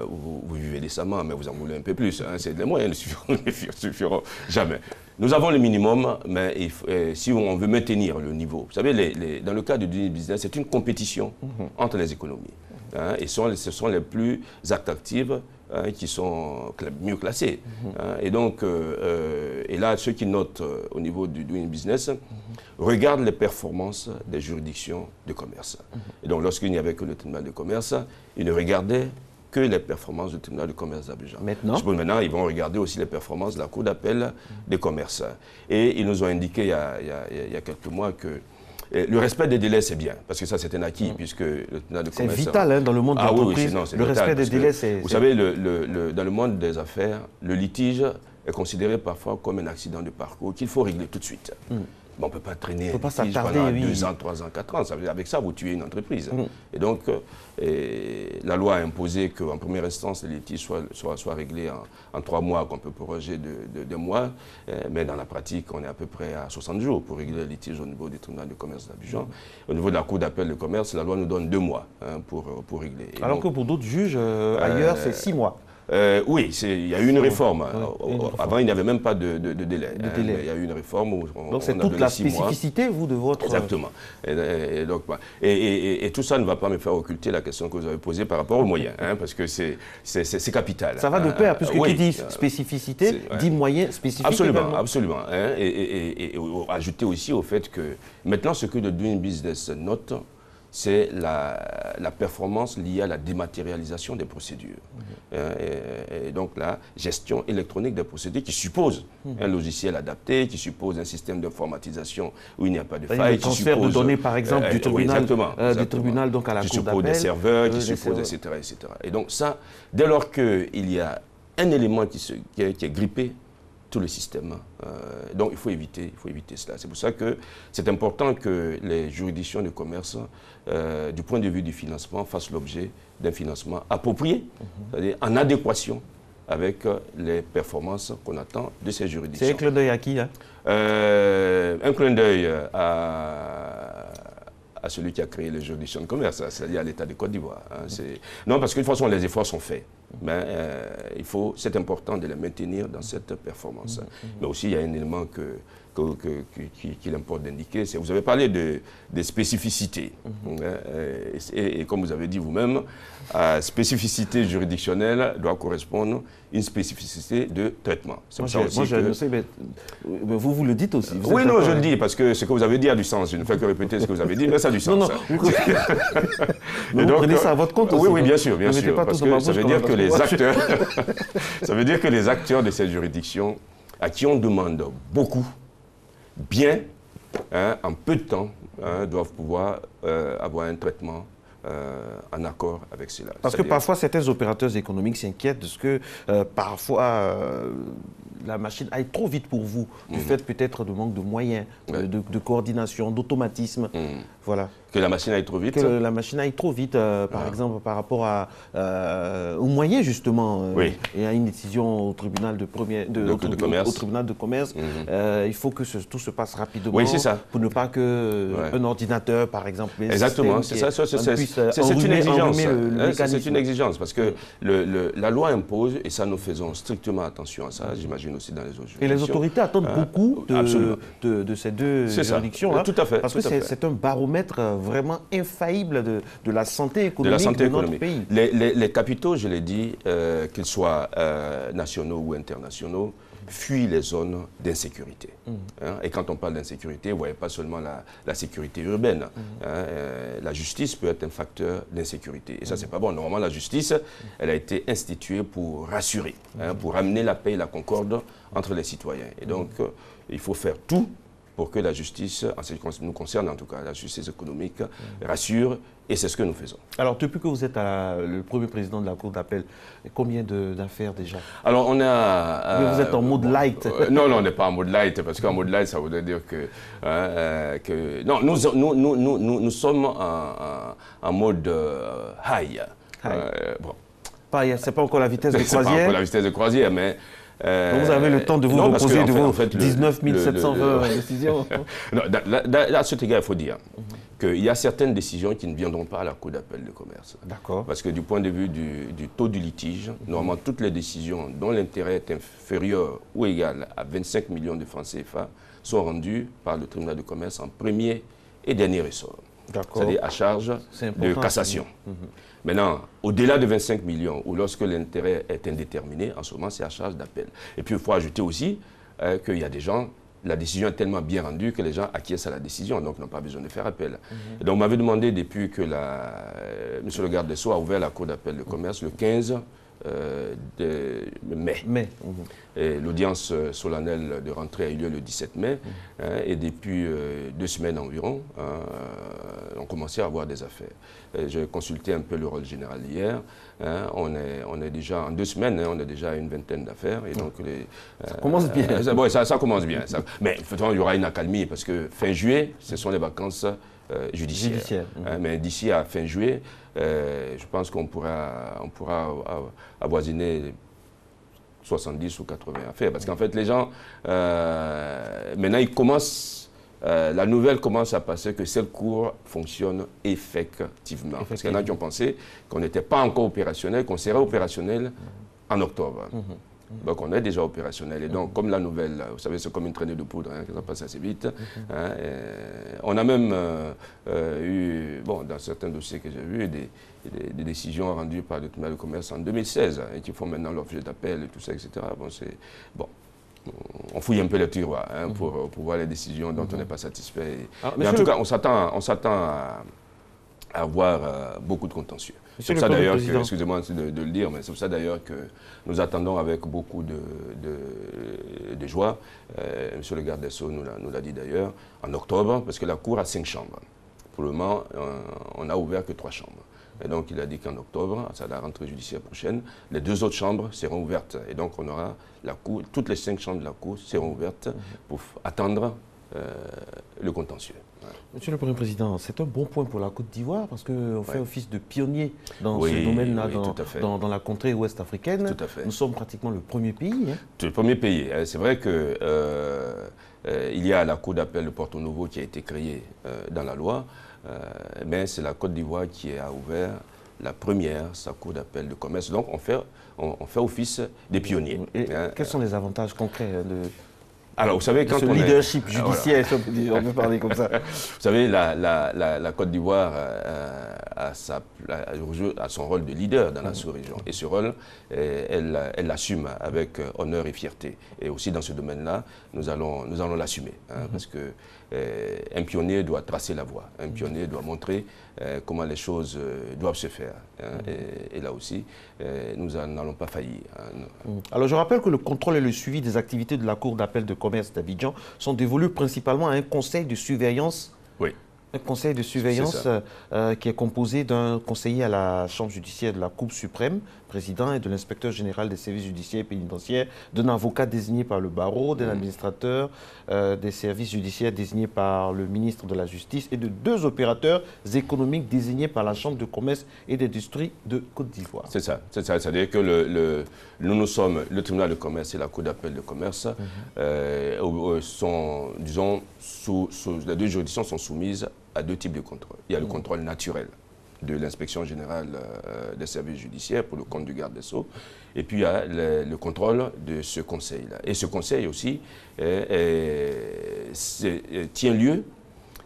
vous vivez décemment, mais vous en voulez un peu plus. Les moyens ne suffiront jamais. Nous avons le minimum, mais si on veut maintenir le niveau... Vous savez, dans le cas de Doing Business, c'est une compétition entre les économies. Et ce sont les plus attractives qui sont mieux classés. Et donc, et là, ceux qui notent au niveau du Doing Business regardent les performances des juridictions de commerce. Et donc, lorsqu'il n'y avait que le tribunal de commerce, ils ne regardaient que les performances du tribunal de commerce d'Abidjan. Maintenant, ils vont regarder aussi les performances de la Cour d'appel des commerces. Et ils nous ont indiqué il y a quelques mois que le respect des délais, c'est bien, parce que ça, c'est un acquis, puisque le tribunal de commerce... C'est vital dans le monde de l'entreprise, le respect des délais, c'est... Vous savez, dans le monde des affaires, le litige est considéré parfois comme un accident de parcours qu'il faut régler tout de suite. Mais on ne peut pas traîner pendant 2 ans, 3 ans, 4 ans. Avec ça, vous tuez une entreprise. Et donc, la loi a imposé qu'en première instance, les litiges soient réglés en 3 mois, qu'on peut proroger de 2 mois. Mais dans la pratique, on est à peu près à 60 jours pour régler les litiges au niveau du tribunal de commerce d'Abidjan. Au niveau de la Cour d'appel de commerce, la loi nous donne 2 mois pour régler. Et alors donc, que pour d'autres juges, ailleurs, c'est 6 mois. Oui, il y a eu une réforme. Avant, il n'y avait même pas de délai. Il y a eu une réforme où donc c'est toute la spécificité, vous, de votre... Exactement. Et tout ça ne va pas me faire occulter la question que vous avez posée par rapport aux moyens, parce que c'est capital. Ça va de pair, puisque qui dit spécificité, dit moyens spécifiques. Absolument. Et ajouter aussi au fait que maintenant, ce que le Doing Business note, c'est la performance liée à la dématérialisation des procédures. Et donc la gestion électronique des procédures qui suppose un logiciel adapté, qui suppose un système d'informatisation où il n'y a pas de faille. Le transfert de données, par exemple, du tribunal, du tribunal donc à la Cour d'appel. Qui suppose des serveurs, qui suppose, etc., etc. Et donc ça, dès lors qu'il y a un élément qui est grippé, tout le système. Donc il faut éviter cela. C'est pour ça que c'est important que les juridictions de commerce, du point de vue du financement, fassent l'objet d'un financement approprié, c'est-à-dire en adéquation avec les performances qu'on attend de ces juridictions. C'est un clin d'œil à qui un clin d'œil à celui qui a créé les juridictions de commerce, c'est-à-dire à l'État de Côte d'Ivoire. Non, parce que de toute façon, les efforts sont faits. Mais c'est important de les maintenir dans cette performance. Mais aussi, il y a un élément qu'il importe d'indiquer. Vous avez parlé des spécificités. Et comme vous avez dit vous-même, spécificité juridictionnelle doit correspondre à une spécificité de traitement. Moi, je sais, mais vous le dites aussi. Oui, non, je le dis, parce que ce que vous avez dit a du sens. Je ne fais que répéter ce que vous avez dit, mais ça a du sens. Non, vous prenez ça à votre compte aussi. Oui, bien sûr. Parce que ça veut dire que les acteurs de cette juridiction à qui on demande beaucoup, bien, en peu de temps, doivent pouvoir avoir un traitement en accord avec cela. Parce que parfois, certains opérateurs économiques s'inquiètent de ce que parfois la machine aille trop vite pour vous, du fait peut-être de manque de moyens, de coordination, d'automatisme. Voilà. Que la machine aille trop vite. Que la machine aille trop vite, par exemple, par rapport aux moyens, justement. Il y a une décision au tribunal de commerce. Au tribunal de commerce. Il faut que tout se passe rapidement. Oui, c'est ça. Pour ne pas qu'un ordinateur, par exemple. Exactement, c'est ça. C'est une exigence. C'est une exigence, parce que la loi impose, et ça, nous faisons strictement attention à ça, j'imagine aussi dans les autres juridictions. Et les autorités attendent beaucoup de ces deux juridictions-là. Tout à fait. Parce que c'est un baromètre vraiment infaillible de la santé économique de notre pays. Les capitaux, je l'ai dit, qu'ils soient nationaux ou internationaux, fuient les zones d'insécurité. Et quand on parle d'insécurité, vous ne voyez pas seulement la sécurité urbaine. La justice peut être un facteur d'insécurité. Et ça, c'est pas bon. Normalement, la justice, elle a été instituée pour rassurer, pour ramener la paix et la concorde entre les citoyens. Et donc, il faut faire tout pour que la justice, en ce qui nous concerne en tout cas, la justice économique, rassure, et c'est ce que nous faisons. Alors, depuis que vous êtes le premier président de la Cour d'appel, combien d'affaires déjà? Alors, on a... Mais vous êtes en mode light? Non, on n'est pas en mode light, parce qu'en mode light, ça voudrait dire que... non, nous sommes en mode high. C'est pas encore la vitesse de croisière? C'est pas encore la vitesse de croisière, mais... Donc vous avez le temps de vous reposer de vos 19 720 décisions. À cet égard, il faut dire qu'il y a certaines décisions qui ne viendront pas à la Cour d'appel de commerce. D'accord. Parce que du point de vue du taux du litige, normalement toutes les décisions dont l'intérêt est inférieur ou égal à 25 millions de francs CFA sont rendues par le tribunal de commerce en premier et dernier ressort. C'est-à-dire à charge de cassation. Maintenant, au-delà de 25 millions, ou lorsque l'intérêt est indéterminé, en ce moment, c'est à charge d'appel. Et puis, il faut ajouter aussi qu'il y a des gens, la décision est tellement bien rendue que les gens acquiescent à la décision, donc n'ont pas besoin de faire appel. Et donc, on m'avait demandé, depuis que monsieur le garde des Sceaux a ouvert la Cour d'appel de commerce, le 15 de mai. Et l'audience solennelle de rentrée a eu lieu le 17 mai. Et depuis 2 semaines environ, on commençait à avoir des affaires. J'ai consulté un peu le rôle général hier. On est déjà, en 2 semaines, on a déjà une vingtaine d'affaires. Et donc ça commence bien. Ça commence bien. Mais il y aura une accalmie parce que fin juillet, ce sont les vacances judiciaires. Mais d'ici à fin juillet, je pense qu'on pourra avoisiner 70 ou 80 affaires. Parce qu'en fait, les gens, maintenant, la nouvelle commence à passer que cette cour fonctionne effectivement. Parce qu'il y en a qui ont pensé qu'on n'était pas encore opérationnel, qu'on serait opérationnel en octobre. Donc on est déjà opérationnel. Et donc, comme la nouvelle, vous savez, c'est comme une traînée de poudre, ça passe assez vite. On a même eu, dans certains dossiers que j'ai vus, des décisions rendues par le tribunal de commerce en 2016 et qui font maintenant l'objet d'appel et tout ça, etc. On fouille un peu les tiroirs pour voir les décisions dont on n'est pas satisfait. Mais en tout cas, on s'attend à avoir beaucoup de contentieux. C'est pour ça d'ailleurs que, excusez-moi de le dire, mais c'est pour ça d'ailleurs que nous attendons avec beaucoup de joie. Monsieur le garde des Sceaux nous l'a dit d'ailleurs, en octobre, parce que la Cour a 5 chambres. Pour le moment, on n'a ouvert que 3 chambres. Et donc, il a dit qu'en octobre, à la rentrée judiciaire prochaine, les 2 autres chambres seront ouvertes. Et donc, on aura la Cour, toutes les 5 chambres de la Cour seront ouvertes pour attendre le contentieux. Monsieur le Premier Président, c'est un bon point pour la Côte d'Ivoire parce qu'on fait office de pionnier dans ce domaine-là, dans la contrée ouest africaine. Tout à fait. Nous sommes pratiquement le premier pays. Le premier pays. C'est vrai que il y a la Cour d'appel de Porto Novo qui a été créée dans la loi, mais c'est la Côte d'Ivoire qui a ouvert la première, sa Cour d'appel de commerce. Donc on fait office des pionniers. Et quels sont les avantages concrets Alors, vous savez, quand ce leadership judiciaire, on peut parler comme ça. Vous savez, la Côte d'Ivoire à son rôle de leader dans la sous-région. Et ce rôle, elle l'assume avec honneur et fierté. Et aussi dans ce domaine-là, nous allons l'assumer. Parce que un pionnier doit tracer la voie. Un pionnier doit montrer comment les choses doivent se faire. Et là aussi, nous n'allons pas faillir. Alors je rappelle que le contrôle et le suivi des activités de la Cour d'appel de commerce d'Abidjan sont dévolus principalement à un conseil de surveillance. Oui. Un conseil de surveillance qui est composé d'un conseiller à la Chambre judiciaire de la Cour suprême, président, et de l'inspecteur général des services judiciaires et pénitentiaires, d'un avocat désigné par le barreau, d'un administrateur des services judiciaires désigné par le ministre de la Justice et de 2 opérateurs économiques désignés par la Chambre de commerce et d'industrie de Côte d'Ivoire. C'est ça. C'est-à-dire que nous sommes le tribunal de commerce et la Cour d'appel de commerce sont, disons, les 2 juridictions sont soumises à 2 types de contrôle. Il y a le contrôle naturel de l'inspection générale des services judiciaires pour le compte du garde des Sceaux. Et puis il y a le contrôle de ce conseil-là. Et ce conseil aussi tient lieu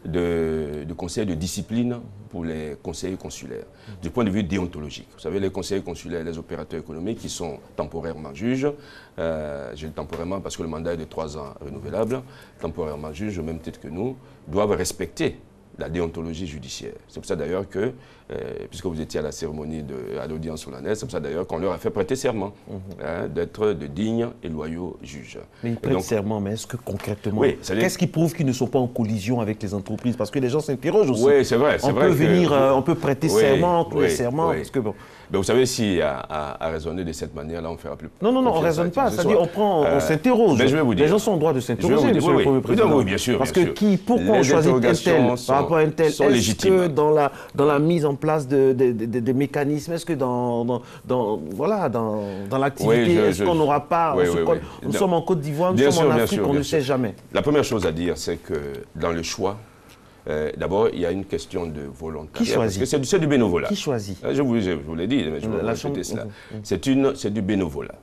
de conseil de discipline pour les conseillers consulaires, du point de vue déontologique. Vous savez, les conseillers consulaires, les opérateurs économiques qui sont temporairement juges, je dis temporairement parce que le mandat est de 3 ans renouvelable, temporairement juges, au même titre que nous, doivent respecter la déontologie judiciaire. C'est pour ça d'ailleurs que, puisque vous étiez à la cérémonie à l'audience solennelle, c'est pour ça d'ailleurs qu'on leur a fait prêter serment d'être de dignes et loyaux juges. Mais ils prêtent serment, mais est-ce que concrètement, oui, qu'est-ce qui prouve qu'ils ne sont pas en collision avec les entreprises? Parce que les gens s'interrogent aussi. Oui, c'est vrai. On peut prêter serment, tous les serments. Parce que, bon. Ben, vous savez, si à raisonner de cette manière-là, on ne fera plus. Non, on ne raisonne pas. C'est-à-dire, on s'interroge. Ben, je vais vous dire. Les gens sont en droit de s'interroger, monsieur le Premier Président. Oui, bien sûr. Parce que pourquoi on choisit un tel par rapport à un tel? Est-ce que dans la mise en place des mécanismes, est-ce que dans l'activité, est-ce qu'on n'aura pas... Nous sommes en Côte d'Ivoire, nous sommes en Afrique, on ne sait jamais. La première chose à dire, c'est que dans le choix, d'abord, il y a une question de volontariat. Qui choisit? Parce que c'est du bénévolat. Qui choisit? Je vous l'ai dit, mais je vais répéter cela. C'est du bénévolat.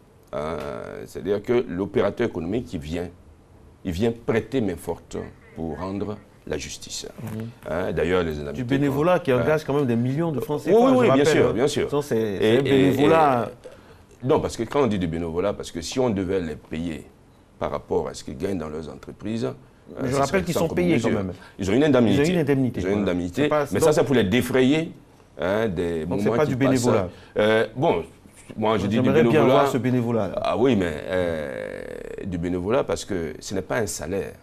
C'est-à-dire que l'opérateur économique, il vient prêter main forte pour rendre la justice. D'ailleurs, du bénévolat qui engage quand même des millions de francs CFA. Oui, bien sûr. C'est un bénévolat... Non, parce que quand on dit du bénévolat, parce que si on devait les payer par rapport à ce qu'ils gagnent dans leurs entreprises... Mais je rappelle qu'ils sont payés quand même. Ils ont une indemnité. Ils ont une indemnité. Mais ça, c'est pour les défrayer des moments qui passent. Donc c'est pas du bénévolat. Bon, moi je dis du bénévolat. J'aimerais bien voir ce bénévolat. Ah oui, mais du bénévolat parce que ce n'est pas un salaire.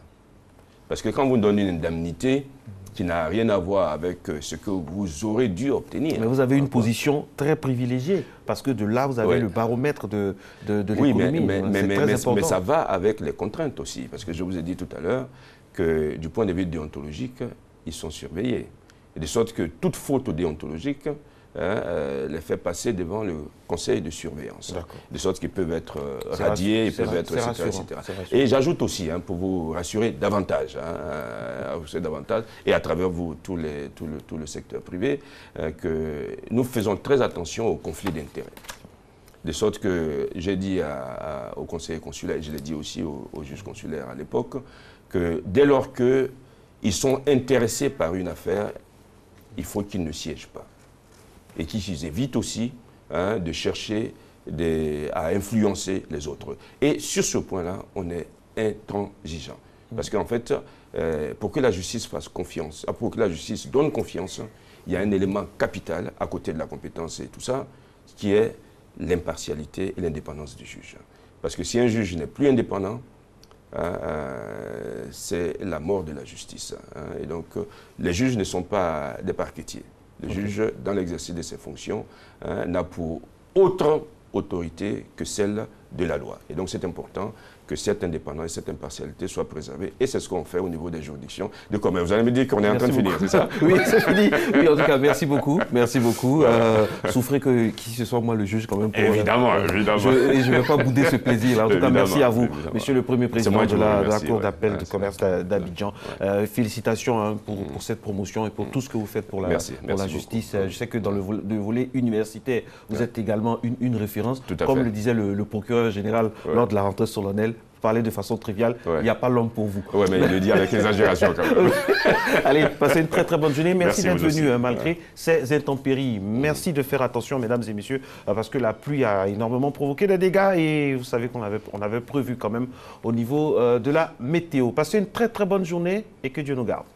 Parce que quand vous donnez une indemnité qui n'a rien à voir avec ce que vous aurez dû obtenir. Mais vous avez une position très privilégiée, parce que de là, vous avez le baromètre de l'économie. Mais ça va avec les contraintes aussi, parce que je vous ai dit tout à l'heure que du point de vue déontologique, ils sont surveillés. Et de sorte que toute faute déontologique les fait passer devant le conseil de surveillance. De sorte qu'ils peuvent être radiés, ils peuvent être, etc. Et j'ajoute aussi, pour vous rassurer davantage, et à travers vous, tout le secteur privé, que nous faisons très attention aux conflits d'intérêts. De sorte que j'ai dit au conseiller consulaire, et je l'ai dit aussi aux juges consulaires à l'époque, que dès lors qu'ils sont intéressés par une affaire, il faut qu'ils ne siègent pas. Et qu'ils évitent aussi de chercher à influencer les autres. Et sur ce point-là, on est intransigeant. Parce qu'en fait, pour que la justice fasse confiance, pour que la justice donne confiance, il y a un élément capital à côté de la compétence et tout ça, qui est l'impartialité et l'indépendance du juge. Parce que si un juge n'est plus indépendant, c'est la mort de la justice. Et donc, les juges ne sont pas des parquetiers. Le juge, dans l'exercice de ses fonctions, n'a pour autre autorité que celle de la loi. Et donc, c'est important que cette indépendance et cette impartialité soient préservées. Et c'est ce qu'on fait au niveau des juridictions de commerce. Vous allez me dire qu'on est en train de finir, c'est ça? Oui, c'est fini. Oui, en tout cas, merci beaucoup. Merci beaucoup. Souffrez que qui ce soit moi le juge quand même. Évidemment. Et je ne vais pas bouder ce plaisir-là. En tout cas, merci à vous, monsieur le Premier Président de la Cour d'appel de commerce d'Abidjan. Félicitations pour cette promotion et pour tout ce que vous faites pour la justice. Je sais que dans le volet universitaire, vous êtes également une référence. Comme le disait le procureur général lors de la rentrée solennelle. parler de façon triviale, il n'y a pas l'homme pour vous. Oui, mais il le dit avec exagération quand même. Allez, passez une très très bonne journée. Merci d'être venu malgré ces intempéries. Merci de faire attention, mesdames et messieurs, parce que la pluie a énormément provoqué des dégâts et vous savez qu'on avait prévu quand même au niveau de la météo. Passez une très très bonne journée et que Dieu nous garde.